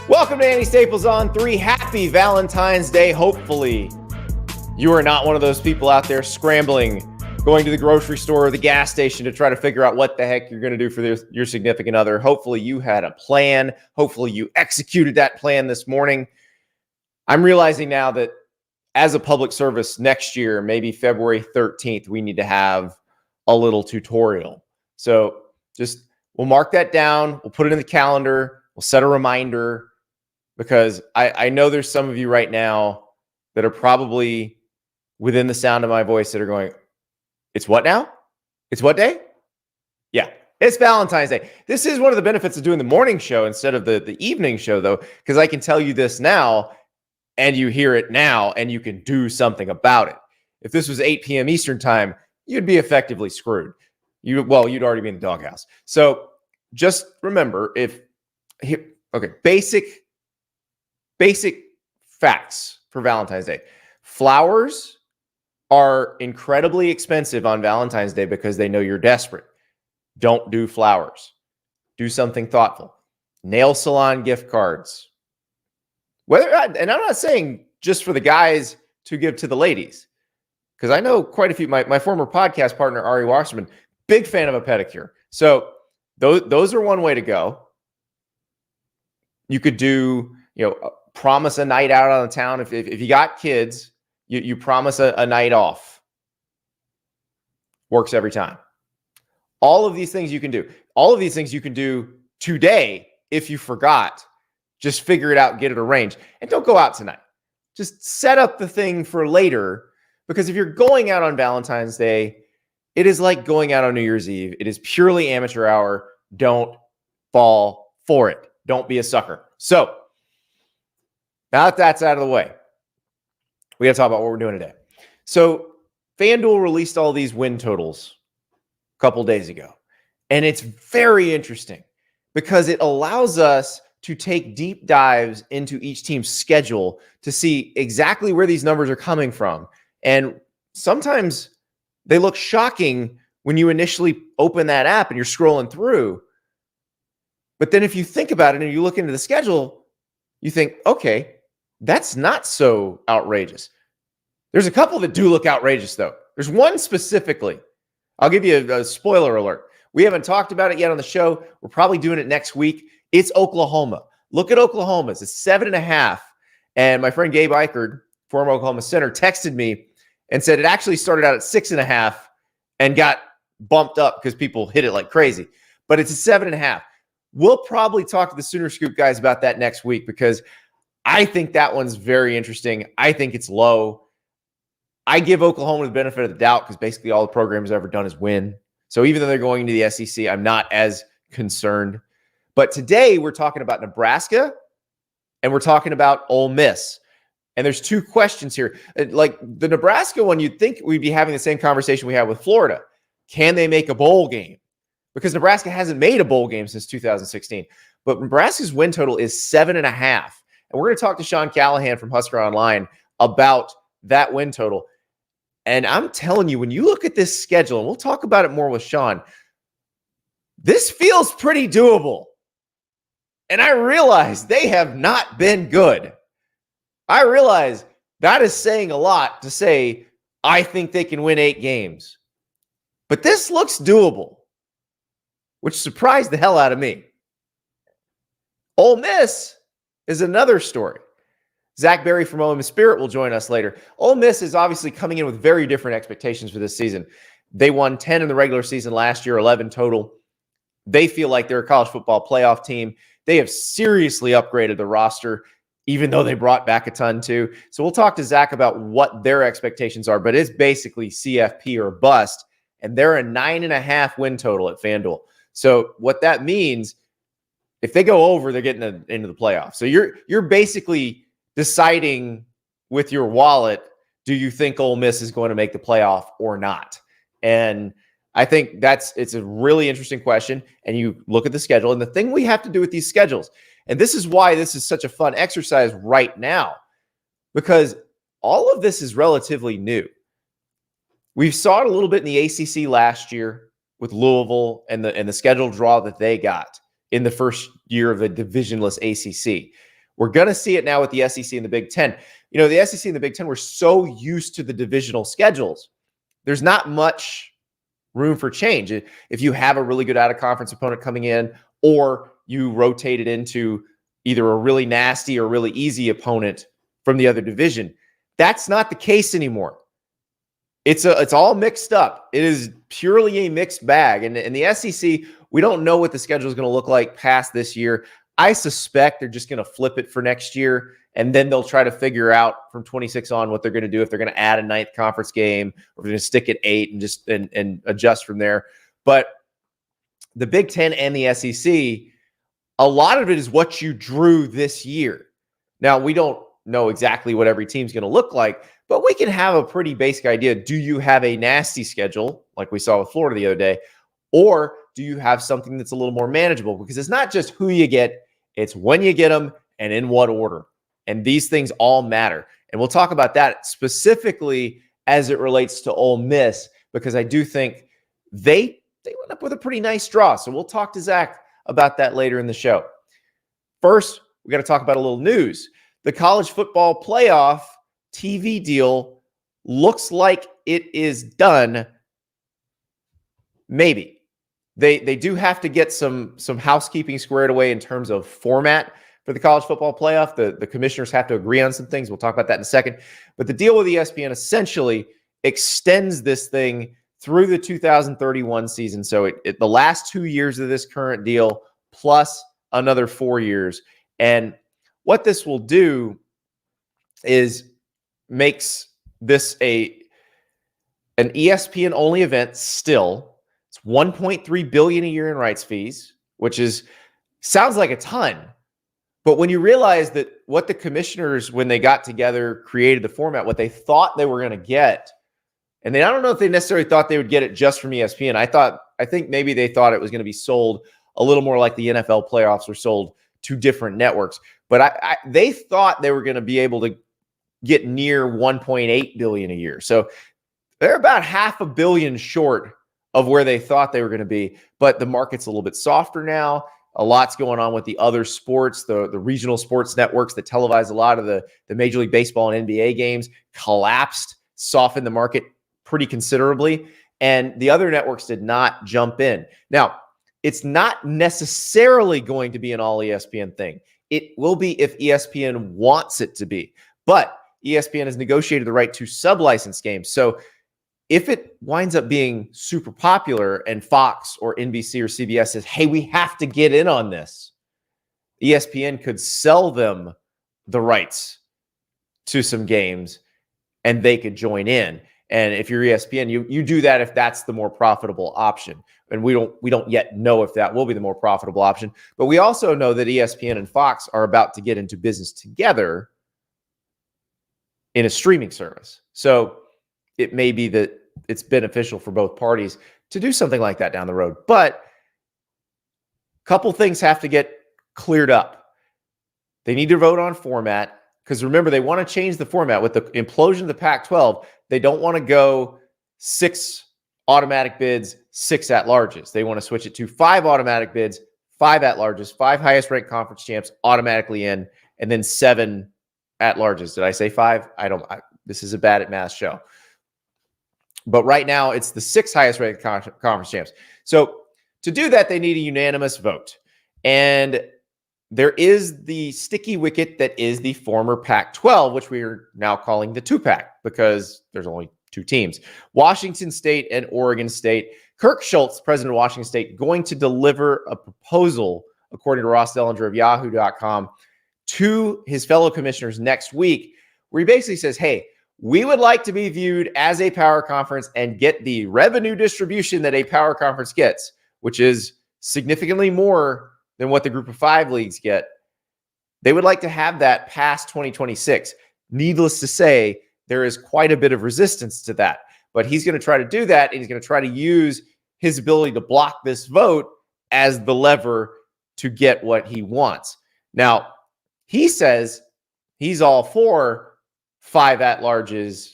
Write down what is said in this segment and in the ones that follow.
Welcome to Andy Staples on 3. Happy Valentine's Day. Hopefully, you are not one of those people out there scrambling, going to the grocery store or the gas station to try to figure out what the heck you're going to do for your significant other. Hopefully, you had a plan. Hopefully, you executed that plan this morning. I'm realizing now that as a public service next year, maybe February 13th, we need to have a little tutorial. So we'll mark that down. We'll put it in the calendar. We'll set a reminder. Because I know there's some of you right now that are probably within the sound of my voice that are going, it's what now? It's what day? Yeah, it's Valentine's Day. This is one of the benefits of doing the morning show instead of the evening show, though, because I can tell you this now and you hear it now and you can do something about it. If this was 8 p.m. Eastern time, you'd be effectively screwed. You'd already be in the doghouse. So just remember, basic facts for Valentine's Day. Flowers are incredibly expensive on Valentine's Day because they know you're desperate. Don't do flowers. Do something thoughtful. Nail salon gift cards. And I'm not saying just for the guys to give to the ladies, because I know quite a few. My former podcast partner, Ari Wasserman, big fan of a pedicure. So those are one way to go. You could do, promise a night out on the town. If you got kids, you promise a night off. Works every time. All of these things you can do. All of these things you can do today if you forgot. Just figure it out and get it arranged. And don't go out tonight. Just set up the thing for later. Because if you're going out on Valentine's Day, it is like going out on New Year's Eve. It is purely amateur hour. Don't fall for it. Don't be a sucker. So, now that that's out of the way, we got to talk about what we're doing today. So Fanduel released all these win totals a couple days ago. And it's very interesting because it allows us to take deep dives into each team's schedule to see exactly where these numbers are coming from. And sometimes they look shocking when you initially open that app and you're scrolling through. But then if you think about it and you look into the schedule, you think, okay, that's not so outrageous. There's a couple that do look outrageous, though. There's one specifically. I'll give you a spoiler alert. We haven't talked about it yet on the show. We're probably doing it next week. It's Oklahoma. Look at Oklahoma's. It's 7.5. And my friend Gabe Eichard, former Oklahoma center, texted me and said it actually started out at 6.5 and got bumped up because people hit it like crazy. But it's a 7.5. We'll probably talk to the Sooner Scoop guys about that next week because I think that one's very interesting. I think it's low. I give Oklahoma the benefit of the doubt because basically all the program has ever done is win. So even though they're going into the SEC, I'm not as concerned. But today we're talking about Nebraska and we're talking about Ole Miss. And there's two questions here. Like the Nebraska one, you'd think we'd be having the same conversation we had with Florida. Can they make a bowl game? Because Nebraska hasn't made a bowl game since 2016. But Nebraska's win total is 7.5. And we're going to talk to Sean Callahan from Husker Online about that win total. And I'm telling you, when you look at this schedule, and we'll talk about it more with Sean, this feels pretty doable. And I realize they have not been good. I realize that is saying a lot to say, I think they can win 8 games. But this looks doable, which surprised the hell out of me. Ole Miss is another story. Zach Berry from Ole Miss Spirit will join us later. Ole Miss is obviously coming in with very different expectations for this season. They won 10 in the regular season last year, 11 total. They feel like they're a college football playoff team. They have seriously upgraded the roster, even though they brought back a ton too. So we'll talk to Zach about what their expectations are, but it's basically CFP or bust, and they're a 9.5 win total at Fanduel. So what that means, if they go over, they're getting into the playoffs. So you're basically deciding with your wallet, do you think Ole Miss is going to make the playoff or not? And I think it's a really interesting question. And you look at the schedule, and the thing we have to do with these schedules, and this is why this is such a fun exercise right now, because all of this is relatively new. We saw it a little bit in the ACC last year with Louisville and the schedule draw that they got in the first year of the divisionless ACC. We're going to see it now with the SEC and the Big Ten. You know, the SEC and the Big Ten were so used to the divisional schedules. There's not much room for change. If you have a really good out-of-conference opponent coming in, or you rotate it into either a really nasty or really easy opponent from the other division, that's not the case anymore. It's all mixed up. It is purely a mixed bag. And in the SEC, we don't know what the schedule is going to look like past this year. I suspect they're just going to flip it for next year, and then they'll try to figure out from 26 on what they're going to do, if they're going to add a 9th conference game, or if they're going to stick at 8 and just and adjust from there. But the Big Ten and the SEC, a lot of it is what you drew this year. Now, we don't know exactly what every team's going to look like, but we can have a pretty basic idea. Do you have a nasty schedule like we saw with Florida the other day? Or do you have something that's a little more manageable? Because it's not just who you get, it's when you get them and in what order. And these things all matter. And we'll talk about that specifically as it relates to Ole Miss, because I do think they went up with a pretty nice draw. So we'll talk to Zach about that later in the show. First, we got to talk about a little news. The college football playoff TV deal looks like it is done. Maybe. They do have to get some housekeeping squared away in terms of format for the college football playoff. The commissioners have to agree on some things. We'll talk about that in a second. But the deal with ESPN essentially extends this thing through the 2031 season. So the last 2 years of this current deal plus another 4 years. And what this will do is makes this an ESPN only event still. It's $1.3 billion a year in rights fees, which sounds like a ton. But when you realize that what the commissioners, when they got together, created the format, what they thought they were going to get, and I don't know if they necessarily thought they would get it just from ESPN. I think maybe they thought it was going to be sold a little more like the NFL playoffs were sold to different networks. But they thought they were going to be able to get near $1.8 billion a year. So they're about $500 million short of where they thought they were going to be. But the market's a little bit softer now. A lot's going on with the other sports, the regional sports networks that televise a lot of the Major League Baseball and NBA games collapsed, softened the market pretty considerably. And the other networks did not jump in. Now, it's not necessarily going to be an all ESPN thing. It will be if ESPN wants it to be. But ESPN has negotiated the right to sub-license games. So if it winds up being super popular and Fox or NBC or CBS says, hey, we have to get in on this, ESPN could sell them the rights to some games and they could join in. And if you're ESPN, you do that if that's the more profitable option. And we don't yet know if that will be the more profitable option. But we also know that ESPN and Fox are about to get into business together in a streaming service. So it may be that it's beneficial for both parties to do something like that down the road. But a couple things have to get cleared up. They need to vote on format, because remember, they want to change the format. With the implosion of the Pac-12, they don't want to go 6 automatic bids, 6 at-larges. They want to switch it to 5 automatic bids, 5 at-larges, 5 highest-ranked conference champs automatically in, and then 7 at-larges. Did I say 5? This is a bad at math show. But right now, it's the 6 highest-ranked conference champs. So to do that, they need a unanimous vote. And there is the sticky wicket that is the former Pac-12, which we are now calling the 2-pack, because there's only 2 teams. Washington State and Oregon State. Kirk Schultz, president of Washington State, going to deliver a proposal, according to Ross Dellinger of Yahoo.com, to his fellow commissioners next week, where he basically says, hey, we would like to be viewed as a power conference and get the revenue distribution that a power conference gets, which is significantly more than what the group of 5 leagues get. They would like to have that past 2026. Needless to say, there is quite a bit of resistance to that. But he's going to try to do that, and he's going to try to use his ability to block this vote as the lever to get what he wants. Now, he says he's all for 7 at-larges,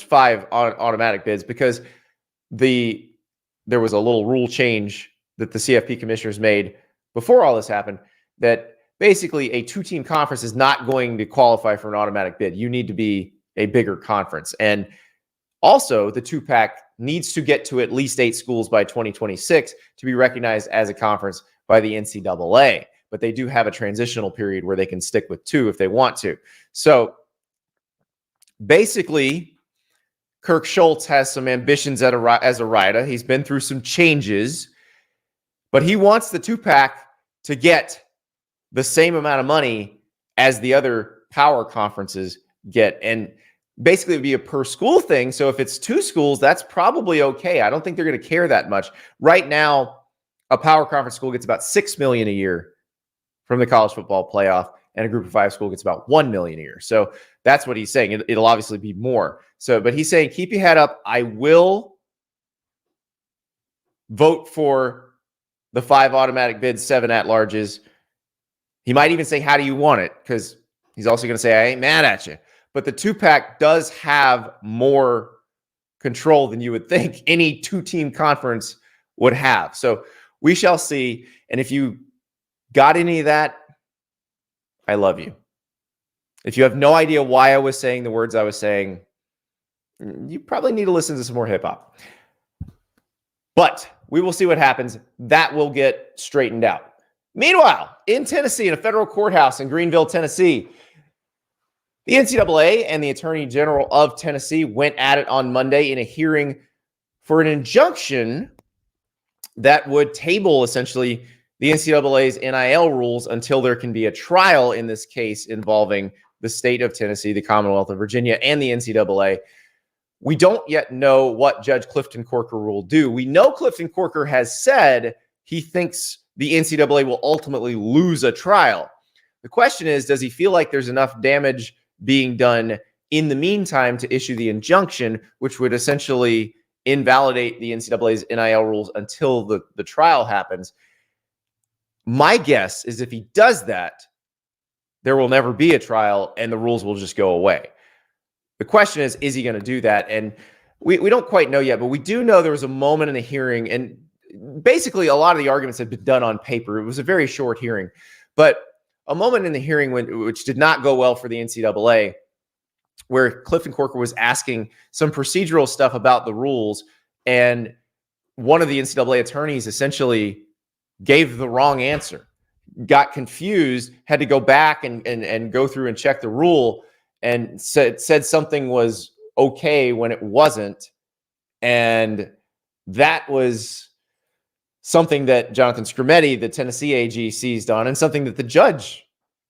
5 automatic bids, because there was a little rule change that the CFP commissioners made before all this happened, that basically a two-team conference is not going to qualify for an automatic bid. You need to be a bigger conference. And also, the two-pack needs to get to at least 8 schools by 2026 to be recognized as a conference by the NCAA. But they do have a transitional period where they can stick with 2 if they want to. So basically, Kirk Schultz has some ambitions as a writer. He's been through some changes, but he wants the two-pack to get the same amount of money as the other power conferences get. And basically, it would be a per school thing. So if it's 2 schools, that's probably okay. I don't think they're going to care that much. Right now, a power conference school gets about $6 million a year from the college football playoff, and a group of 5 school gets about $1 million a year. So that's what he's saying. It'll obviously be more. So, but he's saying, keep your head up. I will vote for the 5 automatic bids, 7 at-larges. He might even say, how do you want it? Because he's also going to say, I ain't mad at you. But the two-pack does have more control than you would think any 2-team conference would have. So we shall see. And if you got any of that, I love you. If you have no idea why I was saying the words I was saying, you probably need to listen to some more hip-hop. But we will see what happens. That will get straightened out. Meanwhile, in Tennessee, in a federal courthouse in Greenville, Tennessee, the NCAA and the Attorney General of Tennessee went at it on Monday in a hearing for an injunction that would table essentially the NCAA's NIL rules until there can be a trial in this case involving the state of Tennessee, the Commonwealth of Virginia, and the NCAA. We don't yet know what Judge Clifton Corker will do. We know Clifton Corker has said he thinks the NCAA will ultimately lose a trial. The question is, does he feel like there's enough damage being done in the meantime to issue the injunction, which would essentially invalidate the NCAA's NIL rules until the trial happens? My guess is if he does that, there will never be a trial and the rules will just go away. The question is he going to do that? And we don't quite know yet, but we do know there was a moment in the hearing, and basically a lot of the arguments had been done on paper. It was a very short hearing, but a moment in the hearing which did not go well for the NCAA, where Clifton Corker was asking some procedural stuff about the rules, and one of the NCAA attorneys essentially gave the wrong answer, got confused, had to go back and go through and check the rule, and said something was okay when it wasn't. And that was something that Jonathan Skrmetti, the Tennessee AG, seized on, and something that the judge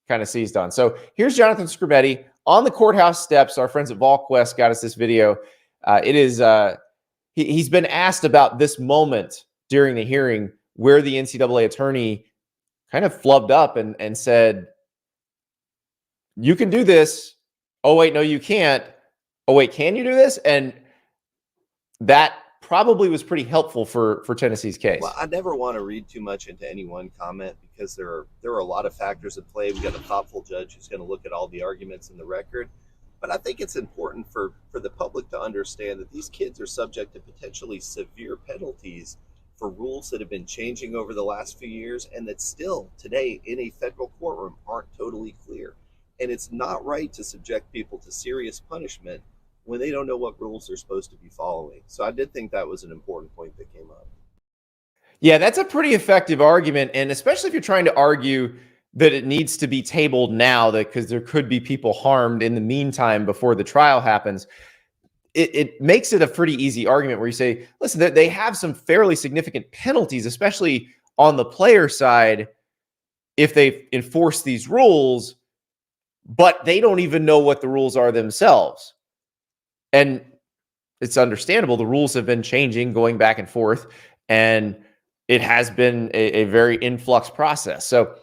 kind of seized on. So here's Jonathan Skrmetti on the courthouse steps. Our friends at VolQuest got us this video. He's been asked about this moment during the hearing where the NCAA attorney kind of flubbed up and said, you can do this. Oh, wait, no, you can't. Oh, wait, can you do this? And that probably was pretty helpful for Tennessee's case. Well, I never want to read too much into any one comment because there are a lot of factors at play. We got a thoughtful judge who's going to look at all the arguments in the record. But I think it's important for the public to understand that these kids are subject to potentially severe penalties for rules that have been changing over the last few years and that still today in a federal courtroom aren't totally clear. And it's not right to subject people to serious punishment when they don't know what rules they're supposed to be following. So I did think that was an important point that came up. Yeah, that's a pretty effective argument. And especially if you're trying to argue that it needs to be tabled now, because there could be people harmed in the meantime before the trial happens. It makes it a pretty easy argument where you say, listen, they have some fairly significant penalties, especially on the player side, if they enforce these rules, but they don't even know what the rules are themselves. And it's understandable. The rules have been changing, going back and forth, and it has been a very influx process. So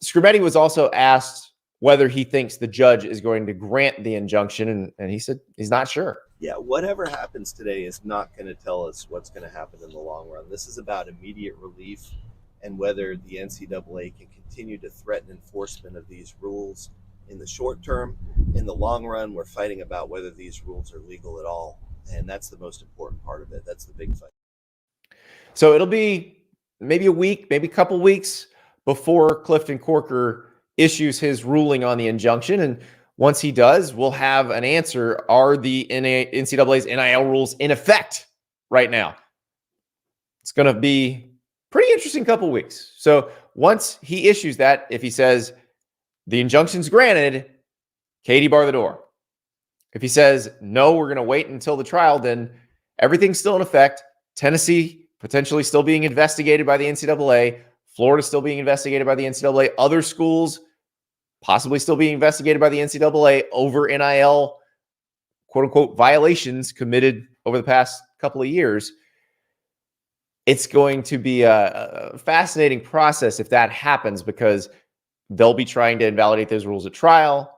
Skrmetti was also asked whether he thinks the judge is going to grant the injunction, and he said he's not sure. Yeah, whatever happens today is not going to tell us what's going to happen in the long run. This is about immediate relief and whether the NCAA can continue to threaten enforcement of these rules in the short term. In the long run, we're fighting about whether these rules are legal at all, and that's the most important part of it. That's the big fight. So it'll be maybe a week, maybe a couple weeks before Clifton Corker issues his ruling on the injunction. And once he does, we'll have an answer. Are the NCAA's NIL rules in effect right now? It's going to be pretty interesting couple weeks. So once he issues that, if he says the injunction's granted, Katie, bar the door. If he says, no, we're going to wait until the trial, then everything's still in effect. Tennessee potentially still being investigated by the NCAA. Florida still being investigated by the NCAA. Other schools possibly still being investigated by the NCAA over NIL, quote unquote, violations committed over the past couple of years. It's going to be a fascinating process if that happens, because they'll be trying to invalidate those rules at trial.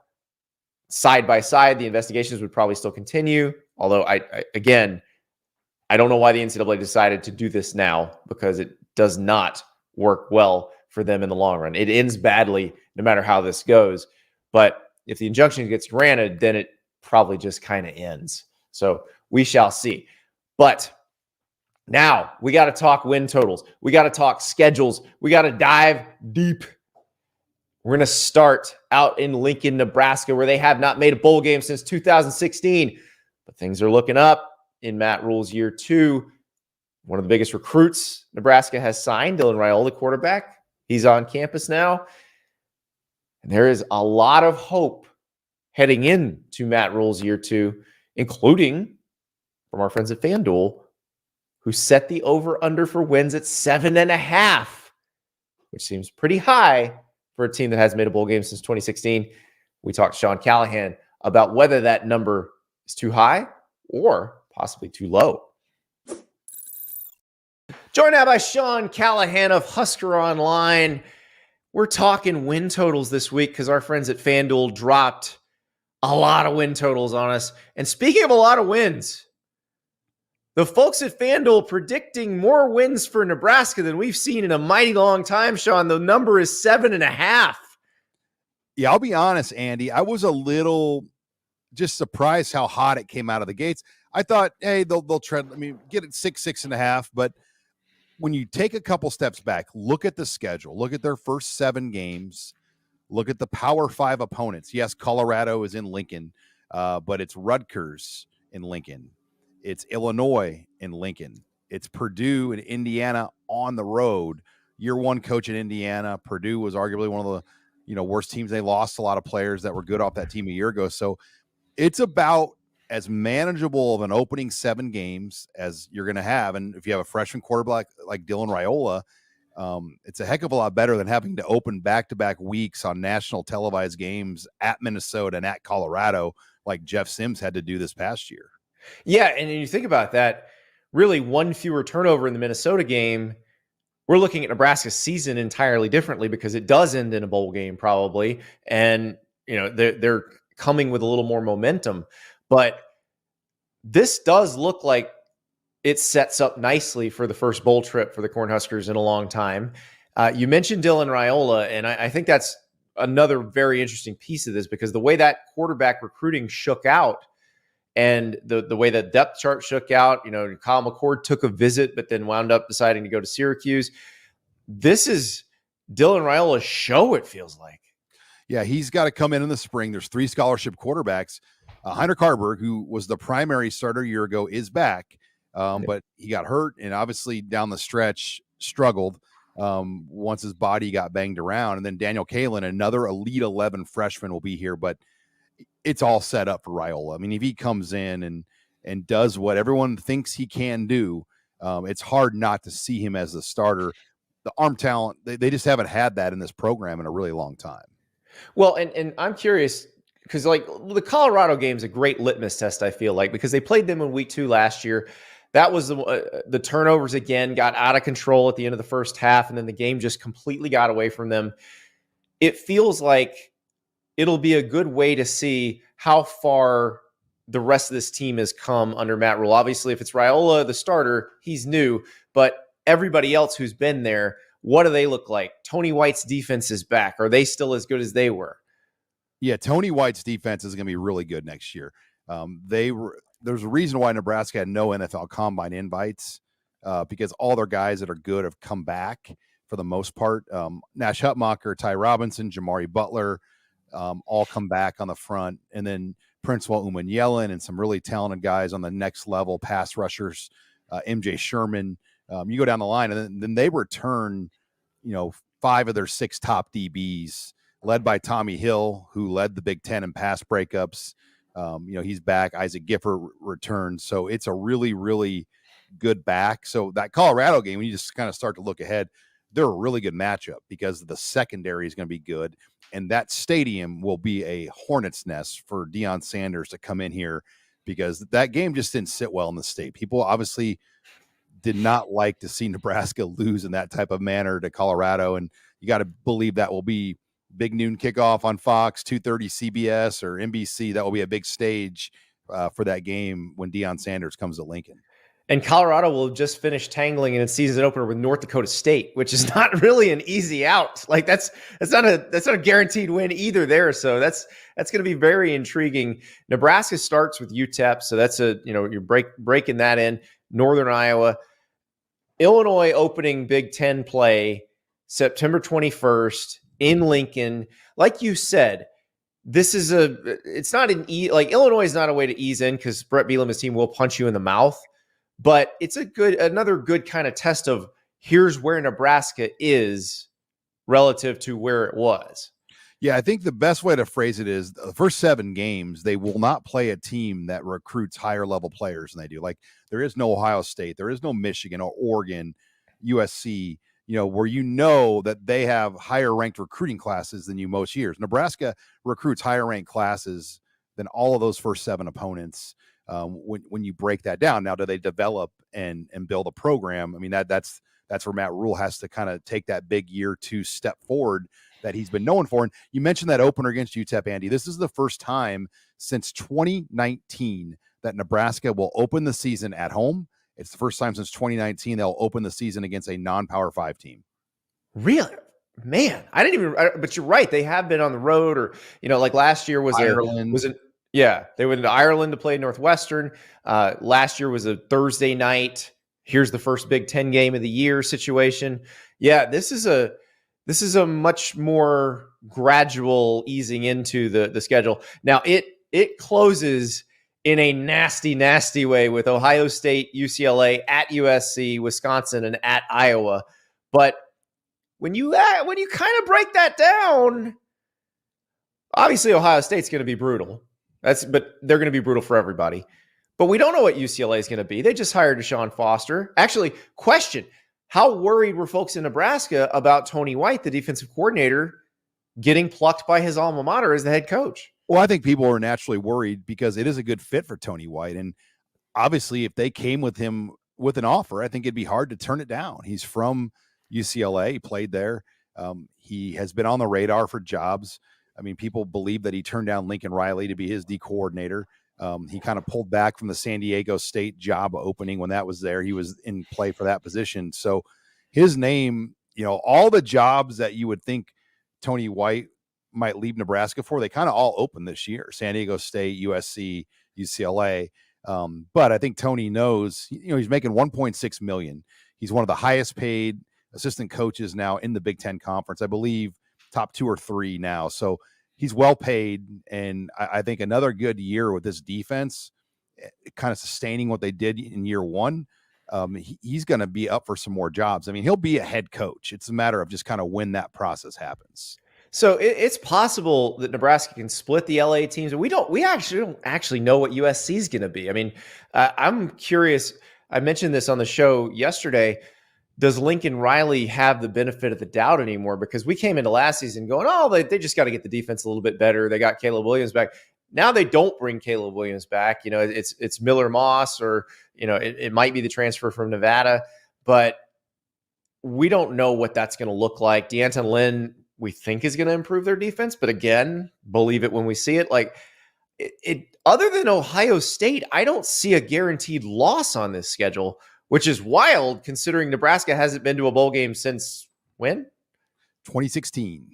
Side by side, the investigations would probably still continue. Although, again, I don't know why the NCAA decided to do this now, because it does not work well for them in the long run. It ends badly no matter how this goes. But if the injunction gets granted, then it probably just kind of ends. So we shall see. But now we got to talk win totals. We got to talk schedules. We got to dive deep. We're going to start out in Lincoln, Nebraska, where they have not made a bowl game since 2016. But things are looking up in Matt Rule's year 2. One of the biggest recruits Nebraska has signed, Dylan Raiola, quarterback. He's on campus now. And there is a lot of hope heading into Matt Rule's year 2, including from our friends at Fanduel, who set the over-under for wins at 7.5, which seems pretty high for a team that hasn't made a bowl game since 2016. We talked to Sean Callahan about whether that number is too high or possibly too low. Joined now by Sean Callahan of Husker Online. We're talking win totals this week because our friends at FanDuel dropped a lot of win totals on us. And speaking of a lot of wins, the folks at FanDuel predicting more wins for Nebraska than we've seen in a mighty long time, Sean. The number is 7.5. Yeah, I'll be honest, Andy. I was a little just surprised how hot it came out of the gates. I thought, hey, they'll trend. I mean, get it 6.5. But when you take a couple steps back, look at the schedule, look at their first 7 games, look at the Power 5 opponents. Yes, Colorado is in Lincoln, but it's Rutgers in Lincoln. It's Illinois in Lincoln. It's Purdue and Indiana on the road. Year 1 coach in Indiana. Purdue was arguably one of the worst teams. They lost a lot of players that were good off that team a year ago. So it's about as manageable of an opening 7 games as you're going to have. And if you have a freshman quarterback like Dylan Raiola, it's a heck of a lot better than having to open back-to-back weeks on national televised games at Minnesota and at Colorado like Jeff Sims had to do this past year. Yeah, and you think about that, really one fewer turnover in the Minnesota game. We're looking at Nebraska's season entirely differently because it does end in a bowl game probably. And, they're coming with a little more momentum. But this does look like it sets up nicely for the first bowl trip for the Cornhuskers in a long time. You mentioned Dylan Raiola, and I think that's another very interesting piece of this because the way that quarterback recruiting shook out and the way that depth chart shook out, Kyle McCord took a visit, but then wound up deciding to go to Syracuse. This is Dylan Raiola's show, it feels like. Yeah, he's got to come in the spring. There's 3 scholarship quarterbacks. Hunter Carberg, who was the primary starter a year ago, is back, but he got hurt and obviously down the stretch struggled once his body got banged around. And then Daniel Callahan, another Elite 11 freshman, will be here, but it's all set up for Raiola. I mean, if he comes in and does what everyone thinks he can do, it's hard not to see him as the starter. The arm talent, they just haven't had that in this program in a really long time. Well, and I'm curious because the Colorado game is a great litmus test, I feel like, because they played them in week 2 last year. That was the turnovers again got out of control at the end of the first half, and then the game just completely got away from them. It feels like it'll be a good way to see how far the rest of this team has come under Matt Rule. Obviously, if it's Raiola, the starter, he's new, but everybody else who's been there, what do they look like? Tony White's defense is back. Are they still as good as they were? Yeah, Tony White's defense is going to be really good next year. There's a reason why Nebraska had no NFL Combine invites because all their guys that are good have come back for the most part. Nash Hutmacher, Ty Robinson, Jamari Butler, all come back on the front. And then Princewell Umanyalan and some really talented guys on the next level, pass rushers, MJ Sherman. You go down the line, and then they return, 5 of their 6 top DBs, led by Tommy Hill, who led the Big Ten in pass breakups. He's back. Isaac Gifford returns. So it's a really, really good back. So that Colorado game, when you just kind of start to look ahead, they're a really good matchup because the secondary is going to be good. And that stadium will be a hornet's nest for Deion Sanders to come in here, because that game just didn't sit well in the state. People obviously did not like to see Nebraska lose in that type of manner to Colorado. And you got to believe that will be big noon kickoff on Fox, 2:30 CBS or NBC. That will be a big stage for that game when Deion Sanders comes to Lincoln. And Colorado will just finish tangling in its season opener with North Dakota State, which is not really an easy out. Like that's not a guaranteed win either there. So that's going to be very intriguing. Nebraska starts with UTEP, so that's you're breaking that in. Northern Iowa, Illinois opening Big Ten play September 21st in Lincoln. Like you said, it's not Illinois is not a way to ease in, because Brett Bielema's team will punch you in the mouth. But it's another good kind of test of here's where Nebraska is relative to where it was. Yeah, I think the best way to phrase it is the first 7 games, they will not play a team that recruits higher level players than they do. Like, there is no Ohio State, there is no Michigan or Oregon, USC, where that they have higher ranked recruiting classes than you most years. Nebraska recruits higher ranked classes than all of those first 7 opponents. When you break that down. Now, do they develop and build a program? I mean, that's where Matt Rule has to kind of take that big year 2 step forward that he's been known for. And you mentioned that opener against UTEP, Andy. This is the first time since 2019 that Nebraska will open the season at home. It's the first time since 2019 they'll open the season against a non-Power 5 team. Really? Man, but you're right. They have been on the road, or, like last year was Ireland. Yeah, they went to Ireland to play Northwestern. Last year was a Thursday night. Here's the first Big Ten game of the year situation. Yeah, this is a much more gradual easing into the schedule. Now it closes in a nasty, nasty way with Ohio State, UCLA, at USC, Wisconsin, and at Iowa. But when you kind of break that down, obviously Ohio State's going to be brutal. But they're going to be brutal for everybody. But we don't know what UCLA is going to be. They just hired Deshaun Foster. Actually, question: how worried were folks in Nebraska about Tony White, the defensive coordinator, getting plucked by his alma mater as the head coach? Well, I think people are naturally worried because it is a good fit for Tony White. And obviously, if they came with him with an offer, I think it'd be hard to turn it down. He's from UCLA. He played there. He has been on the radar for jobs. I mean, people believe that he turned down Lincoln Riley to be his D coordinator. He kind of pulled back from the San Diego State job opening when that was there. He was in play for that position. So his name, all the jobs that you would think Tony White might leave Nebraska for, they kind of all open this year: San Diego State, USC, UCLA. But I think Tony knows, he's making $1.6 million. He's one of the highest paid assistant coaches now in the Big Ten Conference, I believe, top 2 or 3 now. So he's well paid. And I think another good year with this defense, kind of sustaining what they did in year 1. He's going to be up for some more jobs. I mean, he'll be a head coach. It's a matter of just kind of when that process happens. So it's possible that Nebraska can split the LA teams. We actually don't know what USC is going to be. I mean, I'm curious. I mentioned this on the show yesterday. Does Lincoln Riley have the benefit of the doubt anymore? Because we came into last season going, they just got to get the defense a little bit better. They got Caleb Williams back. Now they don't bring Caleb Williams back. It's Miller Moss, or, it might be the transfer from Nevada, but we don't know what that's going to look like. Deanton Lynn, we think, is going to improve their defense, but again, believe it when we see it. Like it other than Ohio State, I don't see a guaranteed loss on this schedule, which is wild considering Nebraska hasn't been to a bowl game since when? 2016.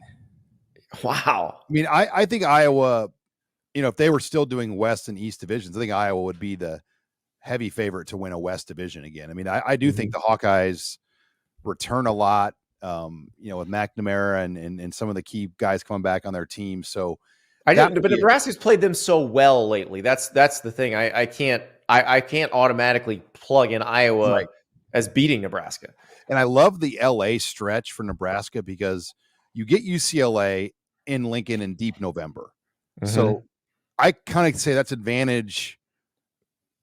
Wow. I mean, I think Iowa, if they were still doing West and East divisions, I think Iowa would be the heavy favorite to win a West division again. I mean, I do think the Hawkeyes return a lot. with McNamara and some of the key guys coming back on their team. So but Nebraska's played them so well lately. That's the thing. I can't automatically plug in Iowa as beating Nebraska. And I love the LA stretch for Nebraska because you get UCLA in Lincoln in deep November. Mm-hmm. So I kind of say that's advantage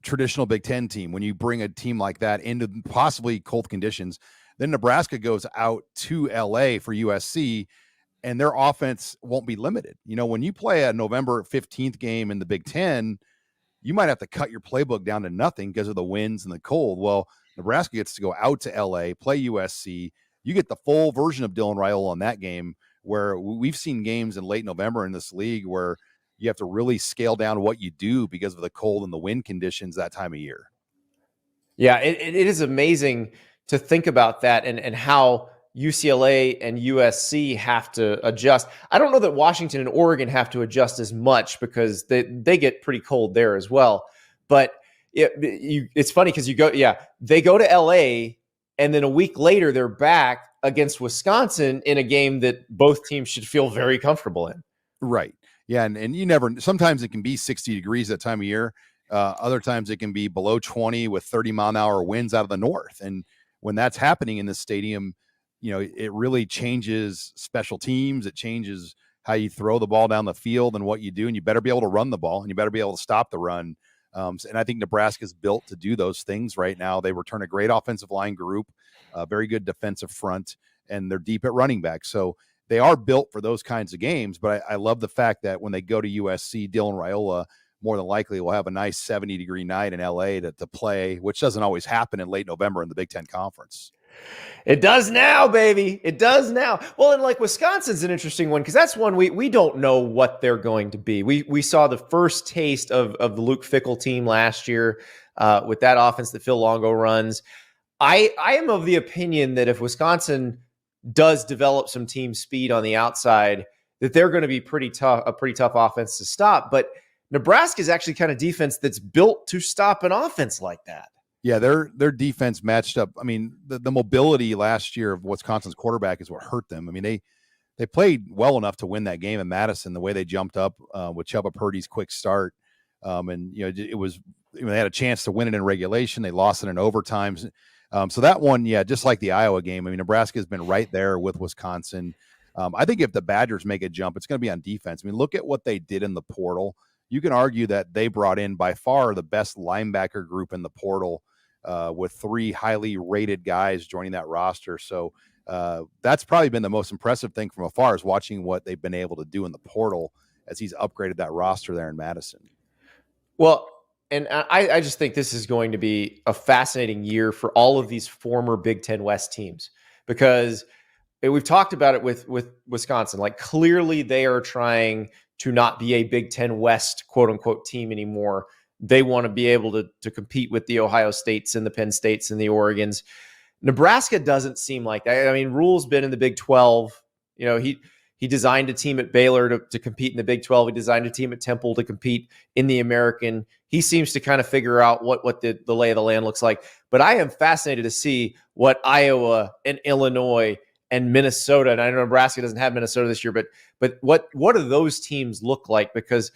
traditional Big Ten team when you bring a team like that into possibly cold conditions. Then Nebraska goes out to LA for USC, and their offense won't be limited. When you play a November 15th game in the Big Ten, you might have to cut your playbook down to nothing because of the winds and the cold. Well, Nebraska gets to go out to LA, play USC. You get the full version of Dylan Raiola on that game, where we've seen games in late November in this league where you have to really scale down what you do because of the cold and the wind conditions that time of year. Yeah, it is amazing to think about that and how UCLA and USC have to adjust. I don't know that Washington and Oregon have to adjust as much because they get pretty cold there as well. But it's funny because they go to LA and then a week later they're back against Wisconsin in a game that both teams should feel very comfortable in. Right. Yeah. And you never, sometimes it can be 60 degrees that time of year. Other times it can be below 20 with 30-mile-an-hour winds out of the north. And when that's happening in this stadium, it really changes special teams. It changes how you throw the ball down the field and what you do. And you better be able to run the ball and you better be able to stop the run. And I think Nebraska's built to do those things right now. They return a great offensive line group, a very good defensive front, and they're deep at running back. So they are built for those kinds of games. But I love the fact that when they go to USC, Dylan Raiola more than likely will have a nice 70-degree night in LA to play, which doesn't always happen in late November in the Big Ten Conference. It does now, baby. It does now. Well, and like Wisconsin's an interesting one because that's one we don't know what they're going to be. We saw the first taste of the Luke Fickell team last year with that offense that Phil Longo runs. I am of the opinion that if Wisconsin does develop some team speed on the outside, that they're going to be a pretty tough offense to stop. But Nebraska is actually kind of defense that's built to stop an offense like that. Yeah, their defense matched up. I mean, the mobility last year of Wisconsin's quarterback is what hurt them. I mean, they played well enough to win that game in Madison. The way they jumped up with Chuba Purdy's quick start, and it was they had a chance to win it in regulation. They lost it in overtime. So that one, just like the Iowa game. I mean, Nebraska has been right there with Wisconsin. I think if the Badgers make a jump, it's going to be on defense. I mean, look at what they did in the portal. You can argue that they brought in by far the best linebacker group in the portal. With 3 highly rated guys joining that roster. So that's probably been the most impressive thing from afar is watching what they've been able to do in the portal as he's upgraded that roster there in Madison. Well, and I just think this is going to be a fascinating year for all of these former Big Ten West teams because we've talked about it with Wisconsin. Like clearly they are trying to not be a Big Ten West quote unquote team anymore. They want to be able to compete with the Ohio States and the Penn States and the Oregons. Nebraska doesn't seem like that. I mean, Rule's been in the Big 12. He designed a team at Baylor to compete in the Big 12. He designed a team at Temple to compete in the American. He seems to kind of figure out what the lay of the land looks like. But I am fascinated to see what Iowa and Illinois and Minnesota, and I know Nebraska doesn't have Minnesota this year, but what do those teams look like? Because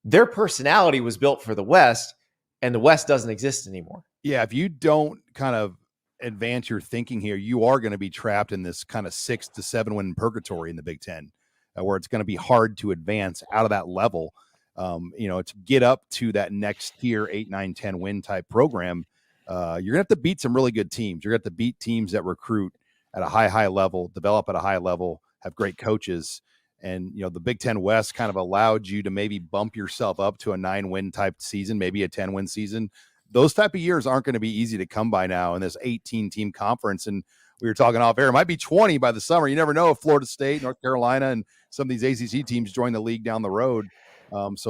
their personality was built for the West, and the West doesn't exist anymore. Yeah, if you don't kind of advance your thinking here, you are going to be trapped in this kind of 6 to 7 win purgatory in the Big Ten, where it's going to be hard to advance out of that level. To get up to that next tier 8, 9, 10 win type program, you're going to have to beat some really good teams. You're going to have to beat teams that recruit at a high level, develop at a high level, have great coaches. And, the Big Ten West kind of allowed you to maybe bump yourself up to a 9-win type season, maybe a 10-win season. Those type of years aren't going to be easy to come by now in this 18-team conference. And we were talking off air, it might be 20 by the summer. You never know if Florida State, North Carolina, and some of these ACC teams join the league down the road. It's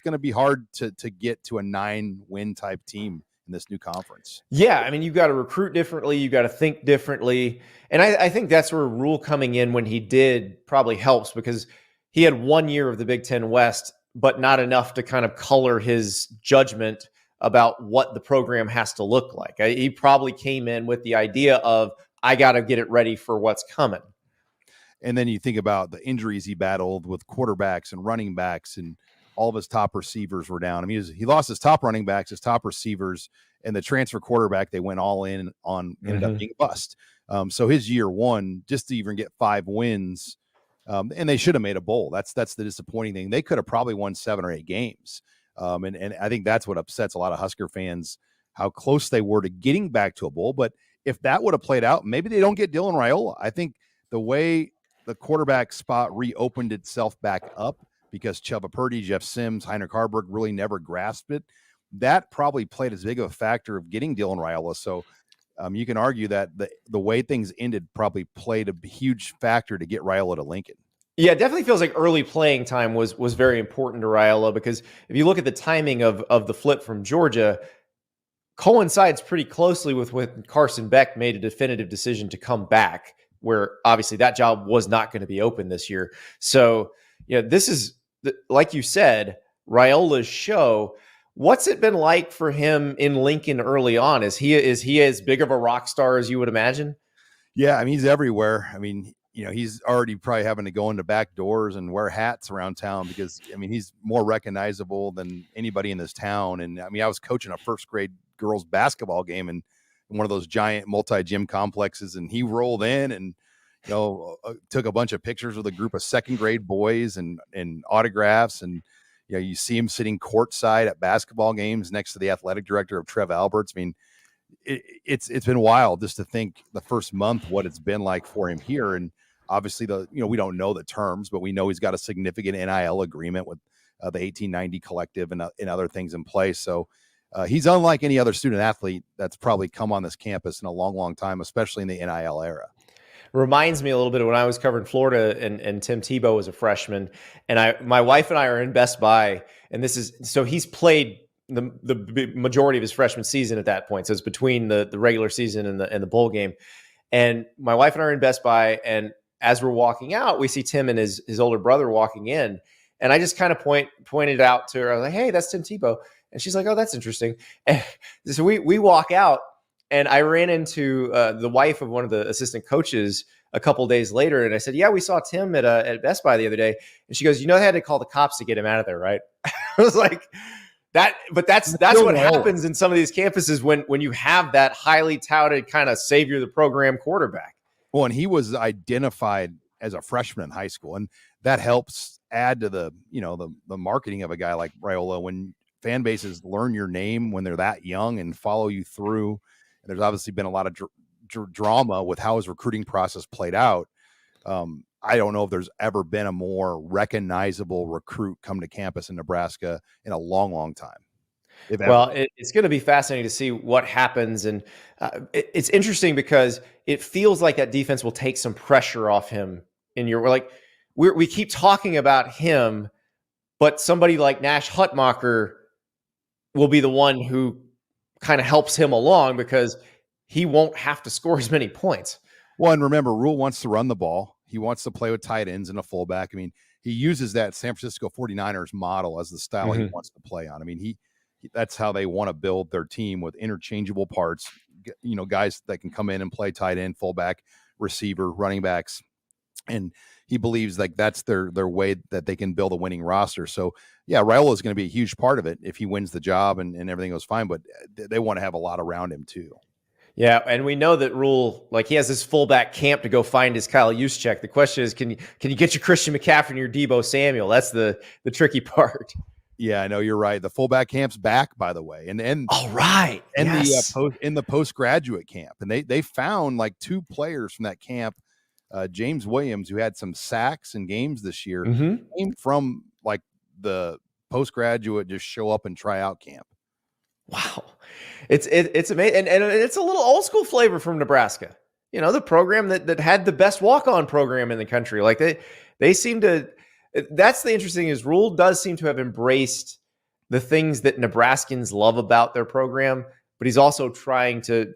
going to be hard to get to a 9-win type team in this new conference. Yeah, I mean, you've got to recruit differently. You've got to think differently. And I think that's where Rule coming in when he did probably helps because he had 1 year of the Big Ten West, but not enough to kind of color his judgment about what the program has to look like. He probably came in with the idea of, I got to get it ready for what's coming. And then you think about the injuries he battled with quarterbacks and running backs, and all of his top receivers were down. I mean, he lost his top running backs, his top receivers, and the transfer quarterback they went all in on ended up being a bust. So his year one, just to even get 5 wins, and they should have made a bowl. That's the disappointing thing. They could have probably won 7 or 8 games. And I think that's what upsets a lot of Husker fans, how close they were to getting back to a bowl. But if that would have played out, maybe they don't get Dylan Raiola. I think the way the quarterback spot reopened itself back up because Chuba Purdy, Jeff Sims, Heinrich Harburg really never grasped it. That probably played as big of a factor of getting Dylan Raiola. So you can argue that the way things ended probably played a huge factor to get Raiola to Lincoln. Yeah, it definitely feels like early playing time was very important to Raiola, because if you look at the timing of the flip from Georgia, coincides pretty closely with when Carson Beck made a definitive decision to come back, where obviously that job was not going to be open this year. So, this is, like you said, Raiola's show. What's it been like for him in Lincoln early on? Is he as big of a rock star as you would imagine? Yeah, I mean, he's everywhere. I mean, he's already probably having to go into back doors and wear hats around town because, I mean, he's more recognizable than anybody in this town. And I mean, I was coaching a first grade girls basketball game in one of those giant multi-gym complexes, and he rolled in and, took a bunch of pictures with a group of second grade boys and autographs. And, you see him sitting courtside at basketball games next to the athletic director of Trev Alberts. I mean, it's been wild just to think the first month what it's been like for him here. And obviously we don't know the terms, but we know he's got a significant NIL agreement with the 1890 collective and other things in place. So he's unlike any other student athlete that's probably come on this campus in a long, long time, especially in the NIL era. Reminds me a little bit of when I was covering Florida and Tim Tebow was a freshman, and my wife and I are in Best Buy, and so he's played the majority of his freshman season at that point. So it's between the regular season and the bowl game. And my wife and I are in Best Buy, and as we're walking out, we see Tim and his older brother walking in. And I just kind of pointed out to her, I was like, "Hey, that's Tim Tebow." And she's like, "Oh, that's interesting." And so we walk out, and I ran into the wife of one of the assistant coaches a couple days later. And I said, "Yeah, we saw Tim at Best Buy the other day." And she goes, "They had to call the cops to get him out of there, right?" I was like, that's what happens in some of these campuses when you have that highly touted kind of savior of the program quarterback. Well, and he was identified as a freshman in high school, and that helps add to the marketing of a guy like Raiola. When fan bases learn your name when they're that young and follow you through, and there's obviously been a lot of drama with how his recruiting process played out. I don't know if there's ever been a more recognizable recruit come to campus in Nebraska in a long, long time. Well, it's going to be fascinating to see what happens. And it's interesting because it feels like that defense will take some pressure off him. We keep talking about him, but somebody like Nash Hutmacher will be the one who kind of helps him along because he won't have to score as many points. Well, and remember, Rule wants to run the ball. He wants to play with tight ends and a fullback. I mean, he uses that San Francisco 49ers model as the style he wants to play on. I mean, that's how they want to build their team, with interchangeable parts, guys that can come in and play tight end, fullback, receiver, running backs. And he believes like that's their way that they can build a winning roster. So yeah, Raiola is going to be a huge part of it if he wins the job and everything goes fine, but they want to have a lot around him too. Yeah, and we know that Rule, he has this fullback camp to go find his Kyle Juszczyk. The question is, can you get your Christian McCaffrey and your Deebo Samuel? That's the tricky part. Yeah, I know you're right. The fullback camp's back, by the way, and all right, and yes. the postgraduate camp, and they found like 2 players from that camp. James Williams, who had some sacks in games this year, came from like the postgraduate just show up and try out camp. Wow. It's amazing. And it's a little old school flavor from Nebraska. The program that had the best walk-on program in the country. Like they seem to, that's the interesting is Rule does seem to have embraced the things that Nebraskans love about their program, but he's also trying to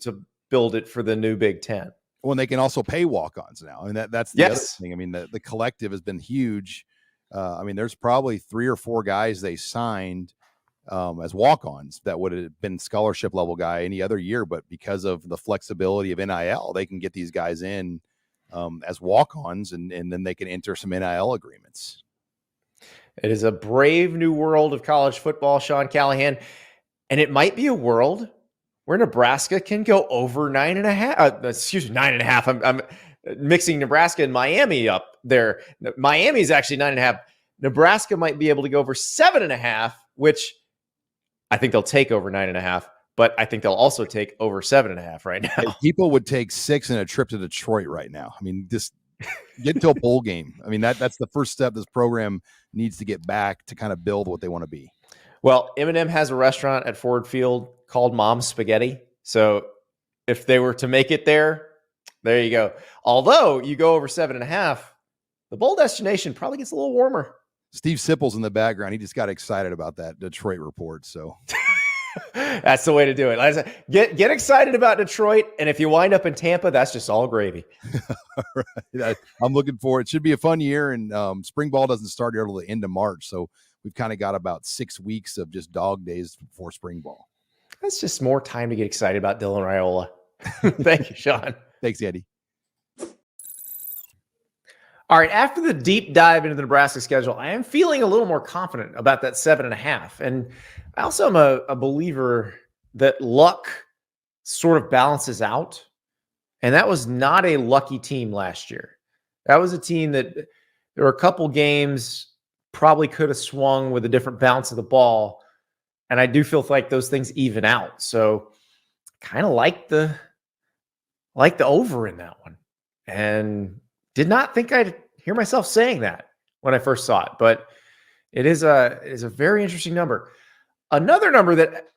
build it for the new Big Ten. When they can also pay walk-ons now. I mean, that's the other thing. I mean, the collective has been huge. I mean, there's probably 3 or 4 guys they signed as walk-ons that would have been scholarship level guy any other year. But because of the flexibility of NIL, they can get these guys in as walk-ons, and then they can enter some NIL agreements. It is a brave new world of college football, Sean Callahan. And it might be a world where Nebraska can go over 9.5. 9.5. I'm mixing Nebraska and Miami up there. Miami is actually 9.5. Nebraska might be able to go over 7.5, which I think they'll take over 9.5, but I think they'll also take over 7.5 right now. Hey, people would take 6 in a trip to Detroit right now. I mean, just get into a bowl game. I mean, that's the first step this program needs to get back to kind of build what they want to be. Well, Eminem has a restaurant at Ford Field called Mom's Spaghetti. So if they were to make it there you go. Although you go over 7.5, the bowl destination probably gets a little warmer. Steve Sipple's in the background. He just got excited about that Detroit report. So that's the way to do it. Like I said, get excited about Detroit. And if you wind up in Tampa, that's just all gravy. All right. I'm looking forward. It should be a fun year. And spring ball doesn't start until the end of March. So we've kind of got about 6 weeks of just dog days before spring ball. That's just more time to get excited about Dylan Raiola. Thank you, Sean. Thanks, Andy. All right. After the deep dive into the Nebraska schedule, I am feeling a little more confident about that 7.5. And I also am a believer that luck sort of balances out. And that was not a lucky team last year. That was a team that there were a couple games probably could have swung with a different bounce of the ball. And I do feel like those things even out. So kind of like the over in that one. And did not think I'd hear myself saying that when I first saw it, but it is a very interesting number. Another number that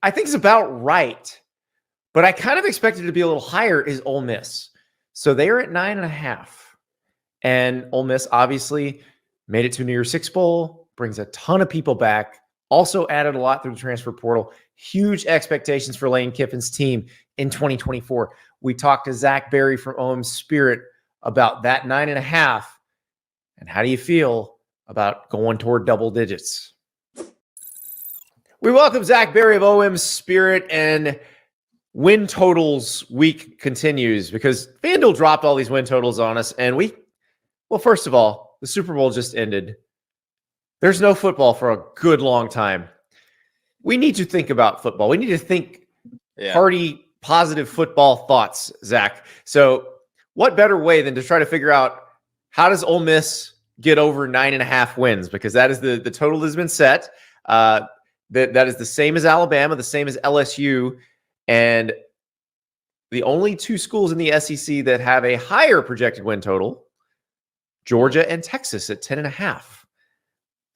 I think is about right, but I kind of expected it to be a little higher is Ole Miss. So they are at 9.5. And Ole Miss obviously made it to New Year's Six Bowl, brings a ton of people back, also added a lot through the transfer portal. Huge expectations for Lane Kiffin's team in 2024. We talked to Zach Berry from OM Spirit about that 9.5. And how do you feel about going toward double digits? We welcome Zach Berry of OM Spirit, and win totals week continues because Fanduel dropped all these win totals on us. And well, first of all, the Super Bowl just ended. There's no football for a good long time. We need to think about football. We need to think hearty, positive football thoughts, Zach. So what better way than to try to figure out how does Ole Miss get over 9.5 wins? Because that is the total has been set. That is the same as Alabama, the same as LSU, and the only two schools in the SEC that have a higher projected win total, Georgia and Texas at 10.5.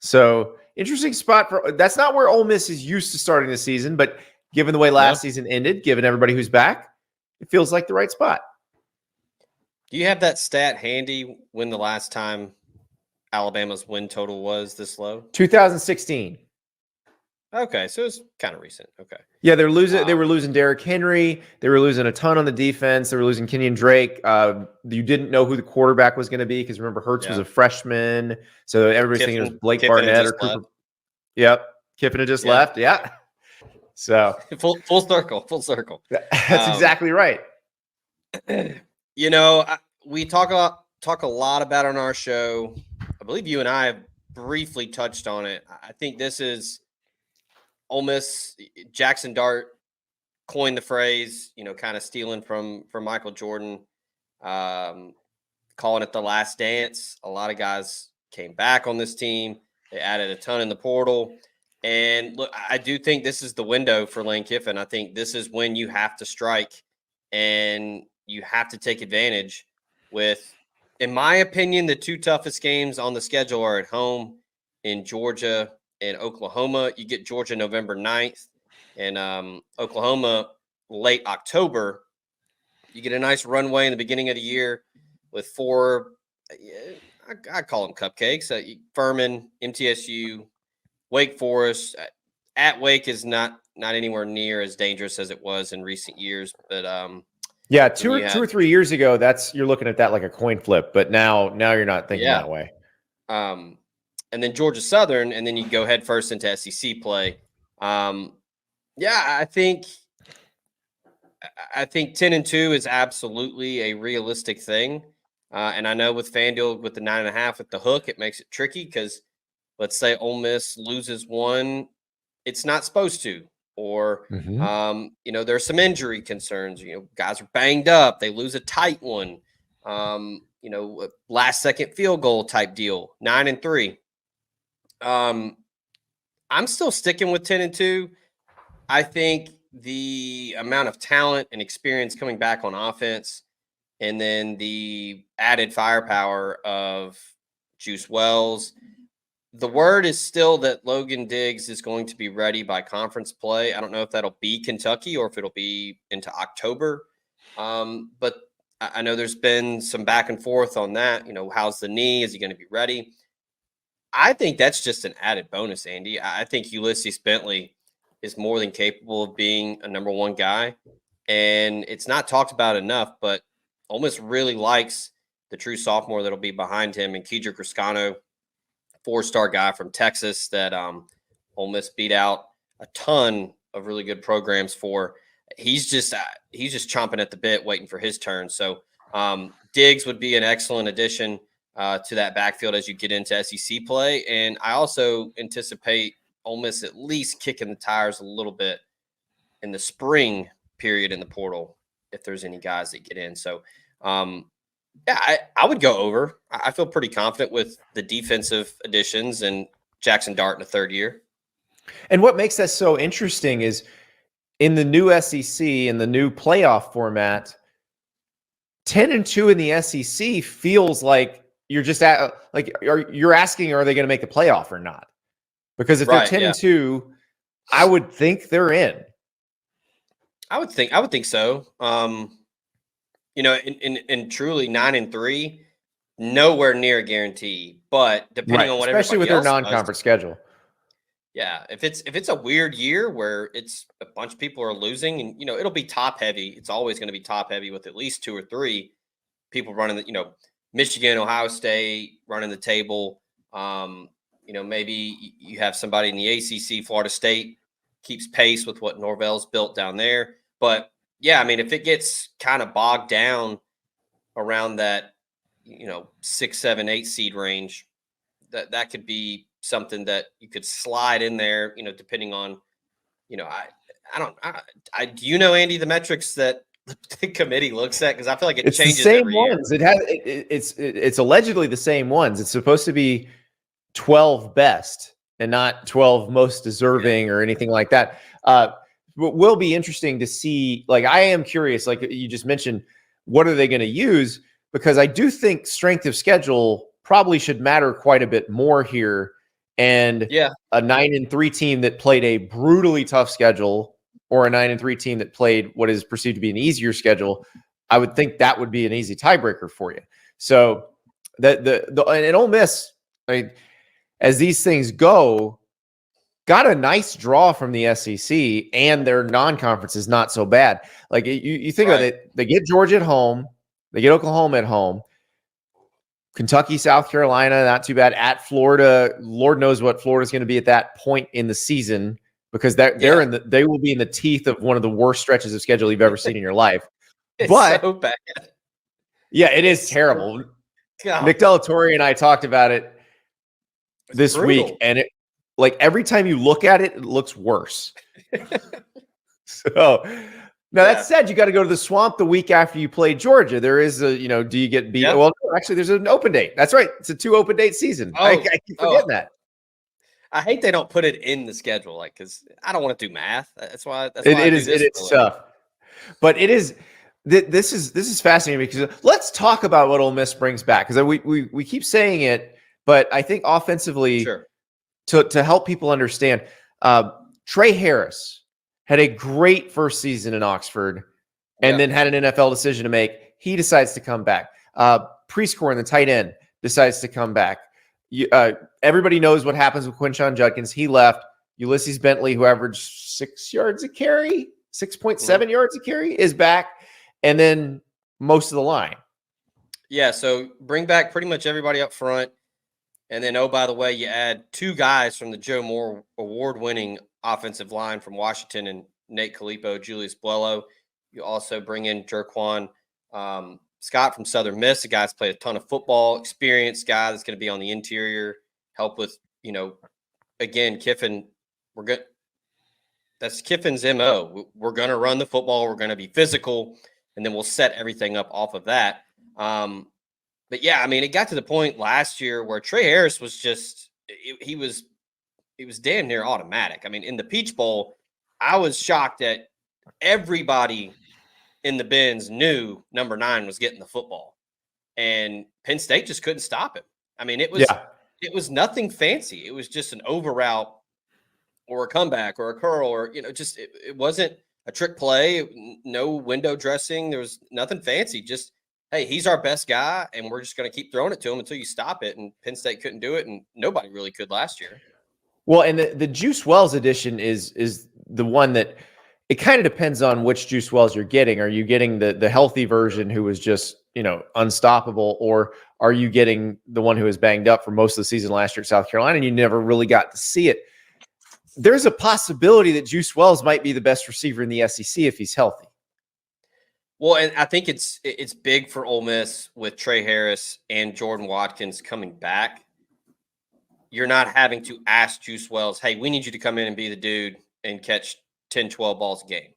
So interesting spot that's not where Ole Miss is used to starting the season, but given the way last season ended, given everybody who's back, it feels like the right spot. Do you have that stat handy when the last time Alabama's win total was this low? 2016. Okay, so it's kind of recent. Okay. Yeah, they were losing Derrick Henry. They were losing a ton on the defense. They were losing Kenyon Drake. You didn't know who the quarterback was going to be because remember Hurts was a freshman, so everybody's thinking it was Blake Barnett or Cooper. Yep, Kiffin had just left. Yeah, so full circle. That's exactly right. You know, we talk a lot about on our show. I believe you and I have briefly touched on it. I think this is Ole Miss. Jackson Dart coined the phrase, kind of stealing from Michael Jordan, calling it the last dance. A lot of guys came back on this team. They added a ton in the portal. And look, I do think this is the window for Lane Kiffin. I think this is when you have to strike and you have to take advantage with, in my opinion, the two toughest games on the schedule are at home in Georgia and Oklahoma. You get Georgia November 9th and Oklahoma late October. You get a nice runway in the beginning of the year with four, I call them cupcakes, Furman, MTSU, Wake Forest. At Wake is not anywhere near as dangerous as it was in recent years, but yeah, two or 3 years ago, you're looking at that like a coin flip, but now you're not thinking that way. And then Georgia Southern, and then you go head first into SEC play Yeah, I think 10-2 is absolutely a realistic thing. And I know with FanDuel with the 9.5 with the hook, it makes it tricky because let's say Ole Miss loses one, it's not supposed to, or there's some injury concerns. Guys are banged up, they lose a tight one. Last second field goal type deal. 9-3. I'm still sticking with 10-2. I think the amount of talent and experience coming back on offense, and then the added firepower of Juice Wells. The word is still that Logan Diggs is going to be ready by conference play. I don't know if that'll be Kentucky or if it'll be into October. But I know there's been some back and forth on that. How's the knee? Is he going to be ready? I think that's just an added bonus, Andy. I think Ulysses Bentley is more than capable of being a number one guy. And it's not talked about enough, but Ole Miss really likes the true sophomore that'll be behind him, and Kedrick Riscano, 4-star guy from Texas that Ole Miss beat out a ton of really good programs for. He's just chomping at the bit, waiting for his turn. So Diggs would be an excellent addition to that backfield as you get into SEC play. And I also anticipate Ole Miss at least kicking the tires a little bit in the spring period in the portal if there's any guys that get in. So I would go over. I feel pretty confident with the defensive additions and Jackson Dart in the third year. And what makes that so interesting is in the new SEC and the new playoff format, 10-2 in the SEC feels like you're just you're asking, are they going to make the playoff or not? Because if they're 10-2, I would think they're in. I would think so. In truly 9-3, nowhere near a guarantee. But depending on what, especially with their non-conference schedule. Yeah, if it's a weird year where it's a bunch of people are losing, and it'll be top heavy. It's always going to be top heavy with at least 2 or 3 people running the Michigan, Ohio State running the table. Maybe you have somebody in the ACC, Florida State keeps pace with what Norvell's built down there. But yeah, I mean, if it gets kind of bogged down around that, 6, 7, 8 seed range, that could be something that you could slide in there, depending on, Andy, the metrics that the committee looks at? Because I feel like it's changes the same every ones. year. It's allegedly the same ones. It's supposed to be 12 best and not 12 most deserving or anything like that. What will be interesting to see, I am curious, like you just mentioned, what are they going to use? Because I do think strength of schedule probably should matter quite a bit more here. And a 9-3 team that played a brutally tough schedule, or a 9-3 team that played what is perceived to be an easier schedule, I would think that would be an easy tiebreaker for you. So and Ole Miss, as these things go, got a nice draw from the SEC, and their non-conference is not so bad. Like you think about it, they get Georgia at home, they get Oklahoma at home, Kentucky, South Carolina, not too bad. At Florida, Lord knows what Florida's going to be at that point in the season, because they will be in the teeth of one of the worst stretches of schedule you've ever seen in your life. It's but so bad. Yeah, it is terrible. God. Nick Delatorre and I talked about it this week, and it every time you look at it, it looks worse. So now that said, you got to go to the Swamp the week after you play Georgia. There is a, do you get beat? Yep. Well, actually, there's an open date. That's right. It's a 2 open date season. I keep forgetting that. I hate they don't put it in the schedule, because I don't want to do math. That's why. It is tough. But it is. This is fascinating, because let's talk about what Ole Miss brings back, because we keep saying it, but I think offensively, to help people understand, Trey Harris had a great first season in Oxford, and then had an NFL decision to make. He decides to come back. Prieskorn, the tight end, decides to come back. Everybody knows what happens with Quinshon Judkins. He left. Ulysses Bentley, who averaged 6 yards a carry, 6.7 yards a carry, is back. And then most of the line. Yeah, so bring back pretty much everybody up front. And then, oh, by the way, you add 2 guys from the Joe Moore award-winning offensive line from Washington and Nate Calippo, Julius Buello. You also bring in Jerquan Scott from Southern Miss, a guy that's played a ton of football, experienced guy that's going to be on the interior, help with, again, Kiffin. That's Kiffin's MO. We're going to run the football. We're going to be physical, and then we'll set everything up off of that. But yeah, I mean, it got to the point last year where Trey Harris was just, he was damn near automatic. I mean, in the Peach Bowl, I was shocked that everybody in the bins knew number 9 was getting the football, and Penn State just couldn't stop him. I mean, it was nothing fancy. It was just an over route or a comeback or a curl or, just it wasn't a trick play, no window dressing. There was nothing fancy. Just, hey, he's our best guy, and we're just going to keep throwing it to him until you stop it. And Penn State couldn't do it, and nobody really could last year. Well, and the Juice Wells edition is the one that it kind of depends on which Juice Wells you're getting. Are you getting the healthy version who was just, unstoppable, or are you getting the one who was banged up for most of the season last year at South Carolina and you never really got to see it? There's a possibility that Juice Wells might be the best receiver in the SEC if he's healthy. Well, and I think it's big for Ole Miss with Trey Harris and Jordan Watkins coming back. You're not having to ask Juice Wells, hey, we need you to come in and be the dude and catch 10, 12 balls a game.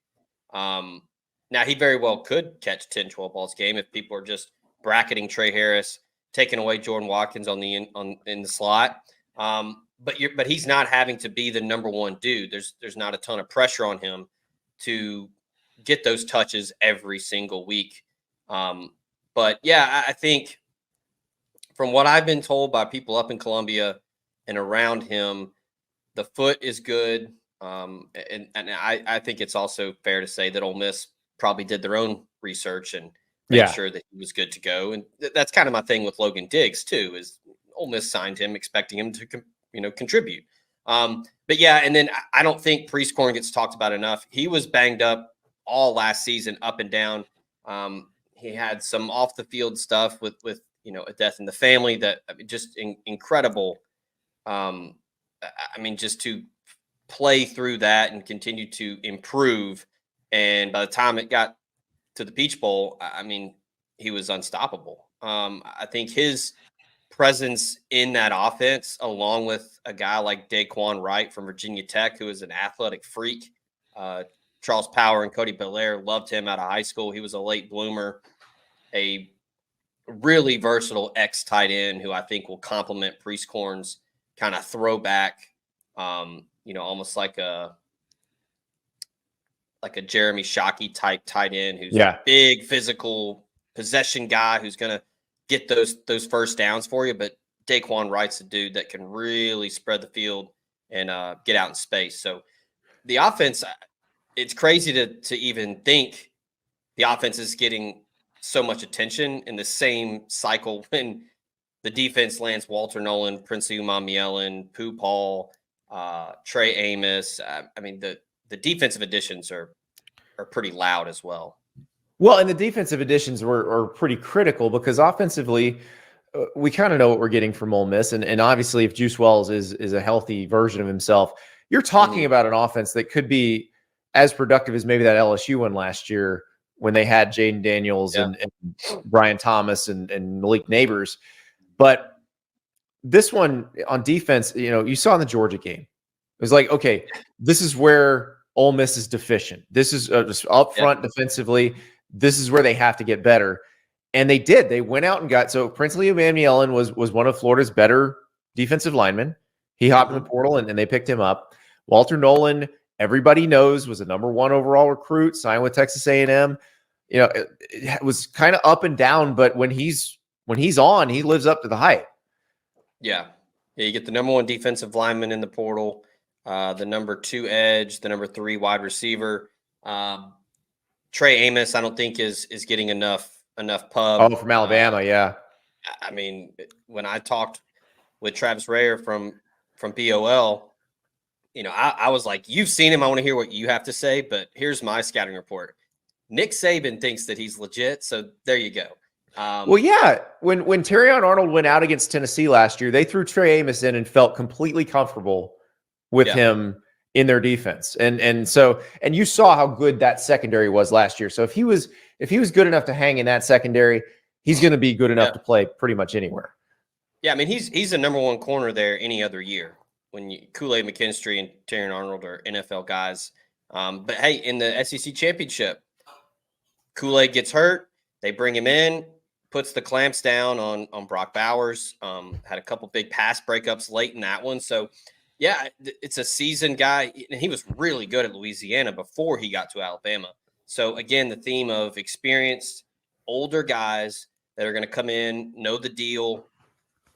Now, he very well could catch 10, 12 balls a game if people are just bracketing Trey Harris, taking away Jordan Watkins in the slot. But he's not having to be the number 1 dude. There's not a ton of pressure on him to get those touches every single week. But yeah, I think from what I've been told by people up in Columbia and around him, the foot is good. And I think it's also fair to say that Ole Miss probably did their own research and made sure that he was good to go. And that's kind of my thing with Logan Diggs too, is Ole Miss signed him expecting him to contribute. But yeah, and then I don't think Prieskorn gets talked about enough. He was banged up all last season, up and down. He had some off the field stuff with a death in the family that just incredible. Just to play through that and continue to improve. And by the time it got to the Peach Bowl, he was unstoppable. I think his presence in that offense, along with a guy like Daquan Wright from Virginia Tech, who is an athletic freak. Charles Power and Cody Belair loved him out of high school. He was a late bloomer, a really versatile ex-tight end who I think will complement Prieskorn's kind of throwback, almost like a Jeremy Shockey type tight end who's a big physical possession guy who's going to get those first downs for you. But Daquan Wright's a dude that can really spread the field and get out in space. So the offense, it's crazy to even think the offense is getting so much attention in the same cycle when the defense lands Walter Nolan, Princely Umamielen, Pooh Paul, Trey Amos. The defensive additions are pretty loud as well. Well, and the defensive additions were pretty critical because offensively, we kind of know what we're getting from Ole Miss. And obviously, if Juice Wells is a healthy version of himself, you're talking about an offense that could be as productive as maybe that LSU one last year when they had Jaden Daniels and Brian Thomas and Malik Neighbors. But this one on defense, you saw in the Georgia game, it was like, okay, this is where Ole Miss is deficient. This is just up front defensively. This is where they have to get better. And they did. They went out and so Princely Umamielen was one of Florida's better defensive linemen. He hopped in the portal and they picked him up. Walter Nolan, everybody knows, was a number 1 overall recruit, signed with Texas A&M. It was kind of up and down, but when he's on, he lives up to the hype. Yeah. You get the number 1 defensive lineman in the portal, the number 2 edge, the number 3 wide receiver. Trey Amos, I don't think is getting enough pub. Oh, from Alabama, yeah. When I talked with Travis Rayer from BOL, I was like, you've seen him. I want to hear what you have to say, but here's my scouting report. Nick Saban thinks that he's legit, so there you go. Well, yeah. When Terrion Arnold went out against Tennessee last year, they threw Trey Amos in and felt completely comfortable with him in their defense. And you saw how good that secondary was last year. So if he was good enough to hang in that secondary, he's going to be good enough to play pretty much anywhere. Yeah, I mean, he's the number one corner there any other year when Kool-Aid McKinstry and Terrion Arnold are NFL guys. But hey, in the SEC championship, Kool-Aid gets hurt. They bring him in, puts the clamps down on Brock Bowers. Had a couple big pass breakups late in that one. So, yeah, it's a seasoned guy, and he was really good at Louisiana before he got to Alabama. So, again, the theme of experienced, older guys that are going to come in, know the deal.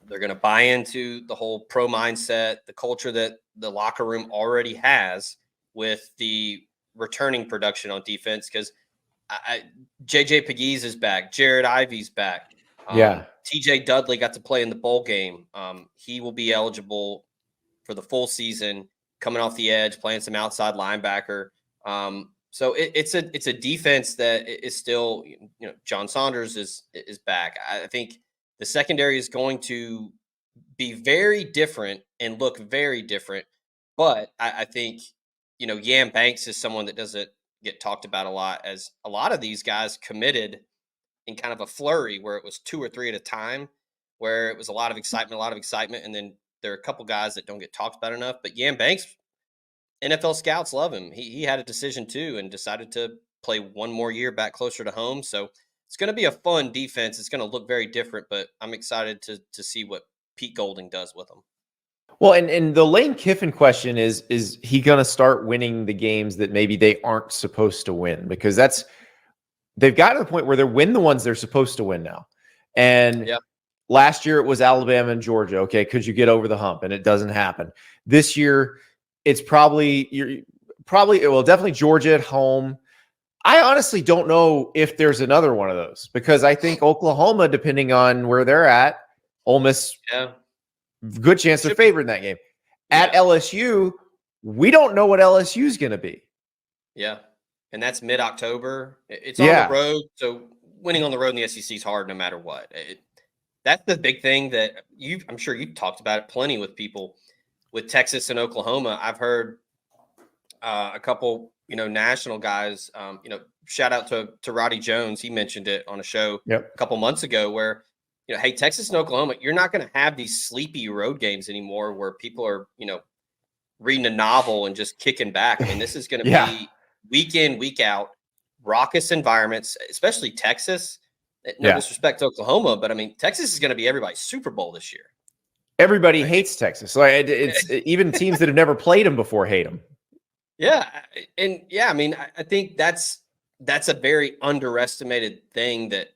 They're going to buy into the whole pro mindset, the culture that the locker room already has with the returning production on defense. Because JJ Pegues is back. Jared Ivey's back. TJ Dudley got to play in the bowl game. He will be eligible for the full season, coming off the edge, playing some outside linebacker. So it's a defense that is still, John Saunders is back. I think the secondary is going to be very different and look very different. But I think, Yam Banks is someone that doesn't get talked about a lot, as a lot of these guys committed in kind of a flurry where it was 2 or 3 at a time, where it was a lot of excitement. And then there are a couple guys that don't get talked about enough. But Yam Banks, NFL scouts love him. He had a decision too and decided to play one more year back closer to home. So it's going to be a fun defense. It's going to look very different, but I'm excited to see what Pete Golding does with them. Well, and the Lane Kiffin question is he going to start winning the games that maybe they aren't supposed to win? Because they've gotten to the point where they win the ones they're supposed to win now. And last year it was Alabama and Georgia. Okay, could you get over the hump? And it doesn't happen. This year it's definitely Georgia at home. I honestly don't know if there's another one of those, because I think Oklahoma, depending on where they're at, Ole Miss, good chance they're favored in that game. At LSU, we don't know what LSU is going to be. Yeah. And that's mid-October. It's on the road. So winning on the road in the SEC is hard no matter what. That's the big thing that I'm sure you've talked about it plenty with people with Texas and Oklahoma. I've heard a couple, national guys, shout out to Roddy Jones. He mentioned it on a show a couple months ago where, hey, Texas and Oklahoma, you're not going to have these sleepy road games anymore where people are, reading a novel and just kicking back. I mean, this is going to be week in, week out, raucous environments, especially Texas. No disrespect to Oklahoma, but I mean, Texas is going to be everybody's Super Bowl this year. Everybody hates Texas. So it's even teams that have never played them before hate them. Yeah. And I mean, I think that's a very underestimated thing that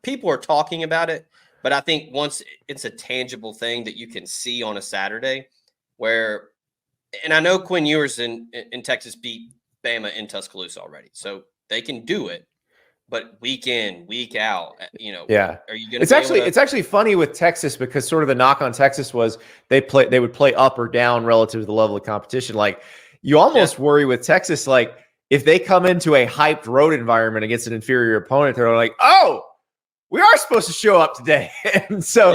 people are talking about it. But I think once it's a tangible thing that you can see on a Saturday where, and I know Quinn Ewers in Texas beat Bama in Tuscaloosa already, so they can do it. But week in, week out, are you going to? It's actually funny with Texas, because sort of the knock on Texas was they would play up or down relative to the level of competition. Like, you almost worry with Texas, like if they come into a hyped road environment against an inferior opponent, they're like, oh, we are supposed to show up today. And so,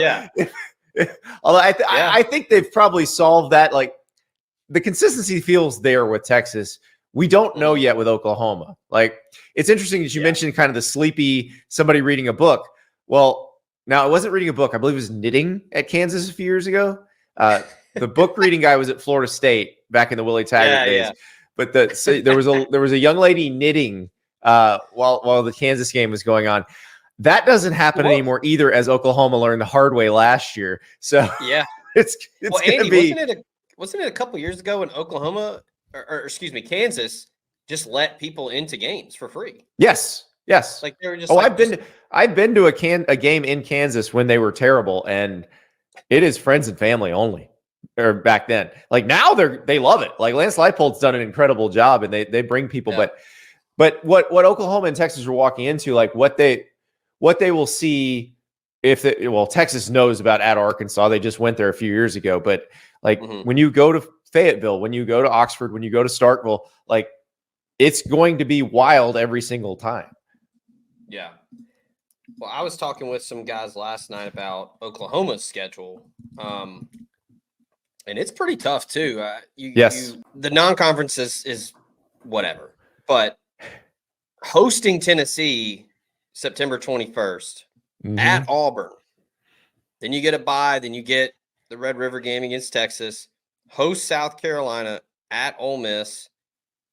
although I think they've probably solved that. Like, the consistency feels there with Texas. We don't know yet with Oklahoma. Like, it's interesting that you mentioned kind of the sleepy somebody reading a book. Well, now, I wasn't reading a book. I believe it was knitting at Kansas a few years ago. The book reading guy was at Florida State back in the Willie Taggart days. Yeah. But there was a young lady knitting while the Kansas game was going on. That doesn't happen anymore either, as Oklahoma learned the hard way last year. So it's going to be. Wasn't it a couple years ago when Oklahoma or excuse me, Kansas just let people into games for free? Yes. Like they were just. I've been to a game in Kansas when they were terrible, and it is friends and family only. Or back then, like now they love it. Like Lance Leipold's done an incredible job, and they bring people. Yeah. But what Oklahoma and Texas are walking into, like what they will see Texas knows about at Arkansas. They just went there a few years ago. But like when you go to Fayetteville, when you go to Oxford, when you go to Starkville, like it's going to be wild every single time. Yeah. Well, I was talking with some guys last night about Oklahoma's schedule. And it's pretty tough too. Yes. The non-conference is whatever, but hosting Tennessee September 21st at Auburn, then you get a bye, then you get the Red River game against Texas, host South Carolina at Ole Miss,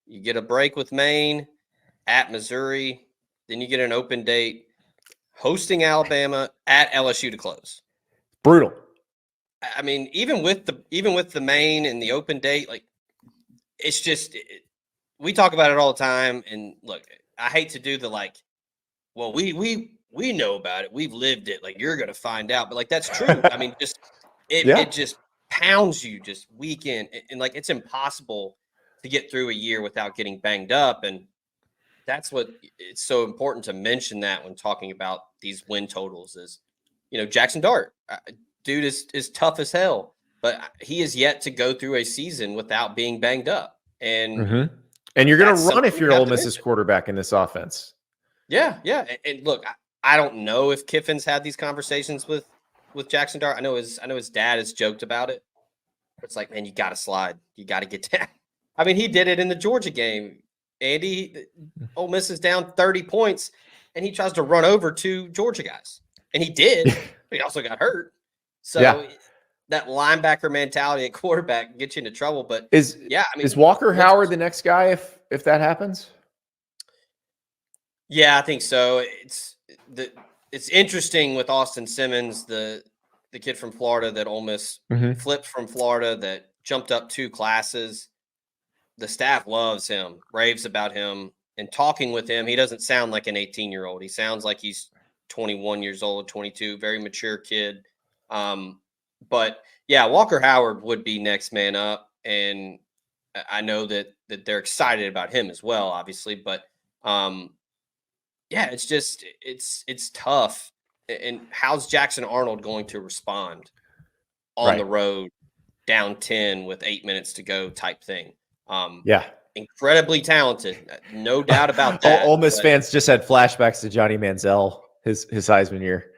you get a break with Maine at Missouri, then you get an open date, hosting Alabama at LSU to close. Brutal. I mean, even with the Maine and the open date, like it's just we talk about it all the time. And look, I hate to do the like, well, we know about it, we've lived it. Like you're gonna find out, but like that's true. I mean, just it just pounds you just week in, and like it's impossible to get through a year without getting banged up. And that's what it's so important to mention that when talking about these win totals is, Jackson Dart. Dude is tough as hell, but he is yet to go through a season without being banged up. And and you're going to run if you're Ole Miss's quarterback in this offense. Yeah. And look, I don't know if Kiffin's had these conversations with Jackson Dart. I know his dad has joked about it. It's like, man, you got to slide. You got to get down. I mean, he did it in the Georgia game. Andy, Ole Miss is down 30 points, and he tries to run over two Georgia guys. And he did, but he also got hurt. So that linebacker mentality at quarterback gets you into trouble. But is Walker Howard the next guy if that happens? Yeah, I think so. It's interesting with Austin Simmons, the kid from Florida that Ole Miss flipped from Florida that jumped up 2 classes. The staff loves him, raves about him, and talking with him, he doesn't sound like an 18-year-old. He sounds like he's 21 years old, 22, very mature kid. But yeah, Walker Howard would be next man up. And I know that they're excited about him as well, obviously, but, yeah, it's tough. And how's Jackson Arnold going to respond on the road down 10 with 8 minutes to go type thing? Incredibly talented. No doubt about that. Ole Miss fans just had flashbacks to Johnny Manziel, his Heisman year.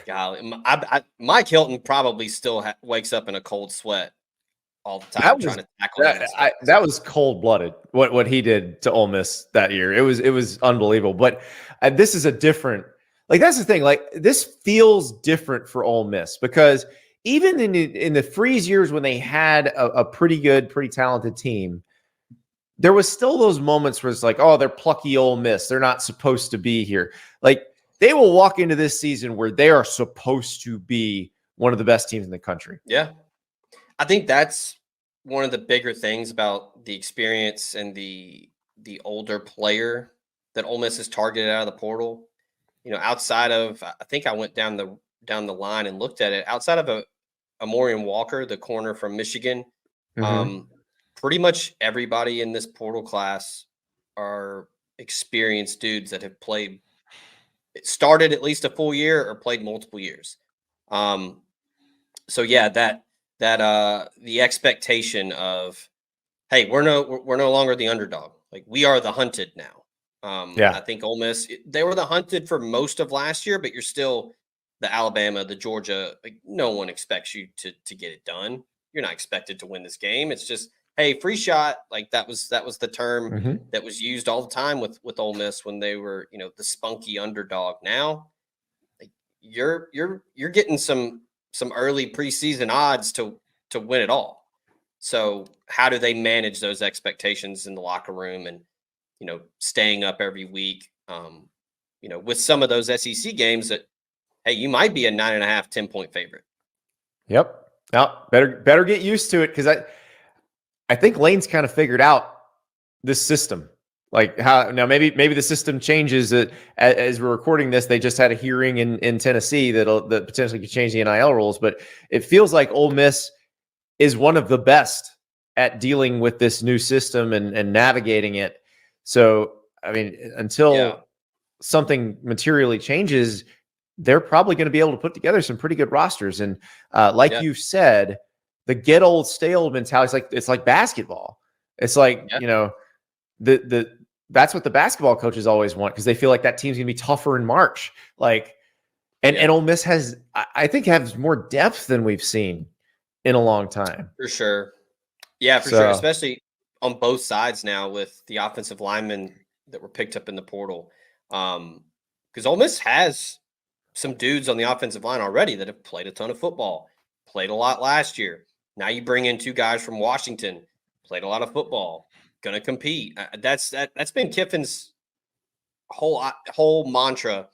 Golly, Mike Hilton probably still wakes up in a cold sweat all the time trying to tackle that was cold-blooded what he did to Ole Miss that year. It was unbelievable. But this is a different, that's the thing. This feels different for Ole Miss because even in the freeze years when they had a pretty good, pretty talented team, there was still those moments where it's like, oh, they're plucky Ole Miss. They're not supposed to be here. They will walk into this season where they are supposed to be one of the best teams in the country. Yeah. I think that's one of the bigger things about the experience and the older player that Ole Miss has targeted out of the portal. Outside of, I think I went down the line and looked at it. Outside of Amorian Walker, the corner from Michigan, pretty much everybody in this portal class are experienced dudes that have started at least a full year or played multiple years. So yeah, that the expectation of, hey, we're no longer the underdog. We are the hunted now. I think Ole Miss, they were the hunted for most of last year, but you're still the Alabama, the Georgia. No one expects you to get it done. You're not expected to win this game. It's just, hey, free shot. That was the term that was used all the time with Ole Miss when they were, the spunky underdog. Now, you're getting some early preseason odds to win it all. So how do they manage those expectations in the locker room and, staying up every week, with some of those SEC games that, hey, you might be a 9.5, 10-point favorite. Yep. Now better get used to it. Cause I think Lane's kind of figured out this system. How now maybe the system changes as we're recording this. They just had a hearing in Tennessee that potentially could change the NIL rules, but it feels like Ole Miss is one of the best at dealing with this new system and navigating it. So, I mean, until something materially changes, they're probably going to be able to put together some pretty good rosters. And you said, the get old stale mentality, it's like basketball. It's that's what the basketball coaches always want because they feel like that team's going to be tougher in March. And Ole Miss has more depth than we've seen in a long time. For sure. Yeah, for sure. Especially on both sides now with the offensive linemen that were picked up in the portal. Because Ole Miss has some dudes on the offensive line already that have played a ton of football, played a lot last year. Now you bring in 2 guys from Washington, played a lot of football, going to compete. That's been Kiffin's whole mantra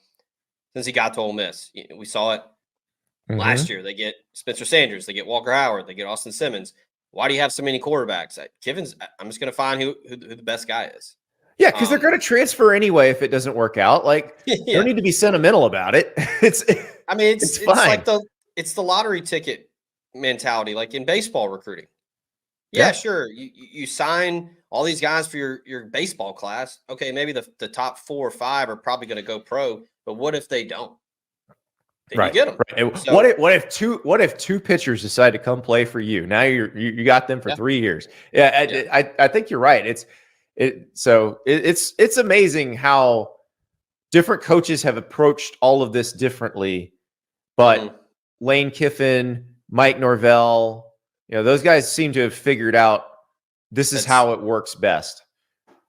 since he got to Ole Miss. We saw it last year. They get Spencer Sanders, they get Walker Howard, they get Austin Simmons. Why do you have so many quarterbacks? Kiffin's, I'm just going to find who the best guy is. Yeah, because they're going to transfer anyway if it doesn't work out. Like, you don't need to be sentimental about it. It's fine. Like it's the lottery ticket mentality, like in baseball recruiting. Yeah, sure. You sign all these guys for your baseball class. Okay, maybe the top 4 or 5 are probably going to go pro, but what if they don't? Then you get them. Right. So, what if two pitchers decide to come play for you? Now you got them for 3 years. Yeah, I think you're right. It's amazing how different coaches have approached all of this differently. But Lane Kiffin, Mike Norvell, those guys seem to have figured out this is how it works best.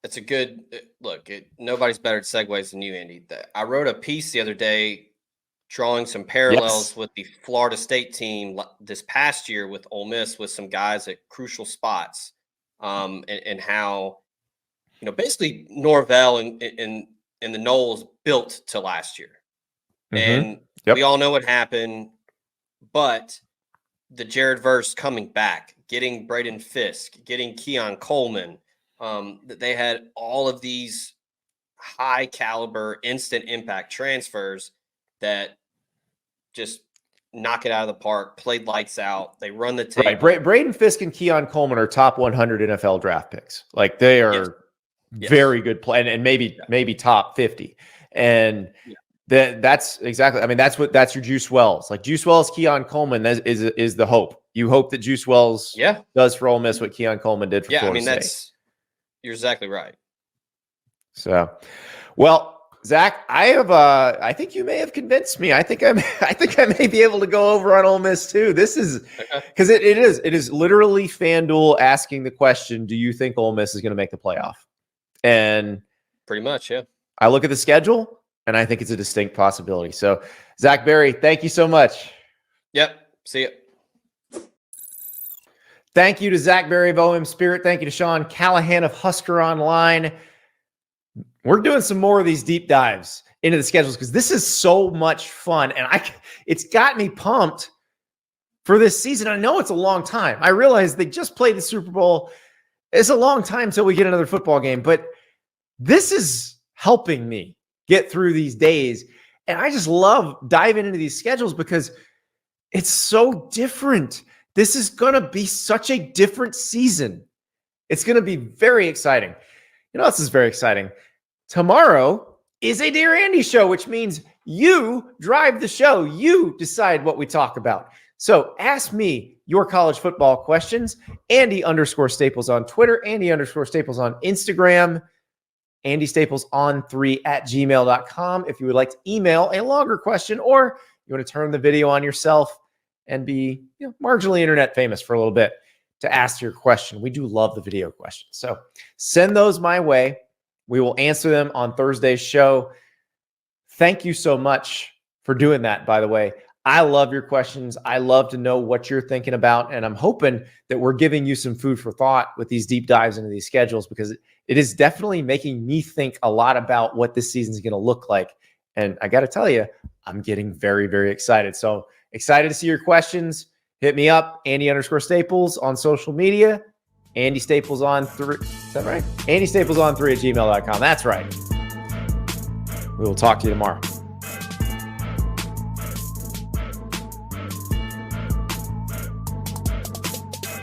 It's a good look. Nobody's better at segues than you, Andy. I wrote a piece the other day drawing some parallels with the Florida State team this past year with Ole Miss, with some guys at crucial spots, and how basically Norvell and the Noles built to last year, and we all know what happened, but the Jared Verse coming back, getting Braden Fisk, getting Keon Coleman, that they had all of these high caliber instant impact transfers that just knock it out of the park, played lights out. They run the tape. Right. Braden Fisk and Keon Coleman are top 100 NFL draft picks. Like, they are very good play, and maybe top 50. And that's exactly. I mean, that's your Juice Wells. Like, Juice Wells, Keon Coleman is the hope. You hope that Juice Wells does for Ole Miss what Keon Coleman did for Florida State. You're exactly right. So, well, Zach, I think you may have convinced me. I think I may be able to go over on Ole Miss too. This is because it is literally FanDuel asking the question, do you think Ole Miss is going to make the playoff? And pretty much, yeah. I look at the schedule and I think it's a distinct possibility. So, Zach Berry, thank you so much. Yep. See you. Thank you to Zach Berry of OM Spirit. Thank you to Sean Callahan of Husker Online. We're doing some more of these deep dives into the schedules because this is so much fun. And it's got me pumped for this season. I know it's a long time. I realize they just played the Super Bowl. It's a long time till we get another football game. But this is helping me get through these days. And I just love diving into these schedules because it's so different. This is going to be such a different season. It's going to be very exciting. This is very exciting. Tomorrow is a Dear Andy show, which means you drive the show. You decide what we talk about. So ask me your college football questions. Andy_Staples on Twitter. Andy_Staples on Instagram. AndyStaplesOn3@gmail.com. If you would like to email a longer question, or you want to turn the video on yourself and be marginally internet famous for a little bit to ask your question. We do love the video questions. So send those my way. We will answer them on Thursday's show. Thank you so much for doing that, by the way. I love your questions. I love to know what you're thinking about. And I'm hoping that we're giving you some food for thought with these deep dives into these schedules, because it is definitely making me think a lot about what this season is going to look like. And I got to tell you, I'm getting very, very excited. So excited to see your questions. Hit me up, Andy_Staples on social media. Andy Staples on 3. Is that right? Andy Staples on 3 at gmail.com. That's right. We will talk to you tomorrow.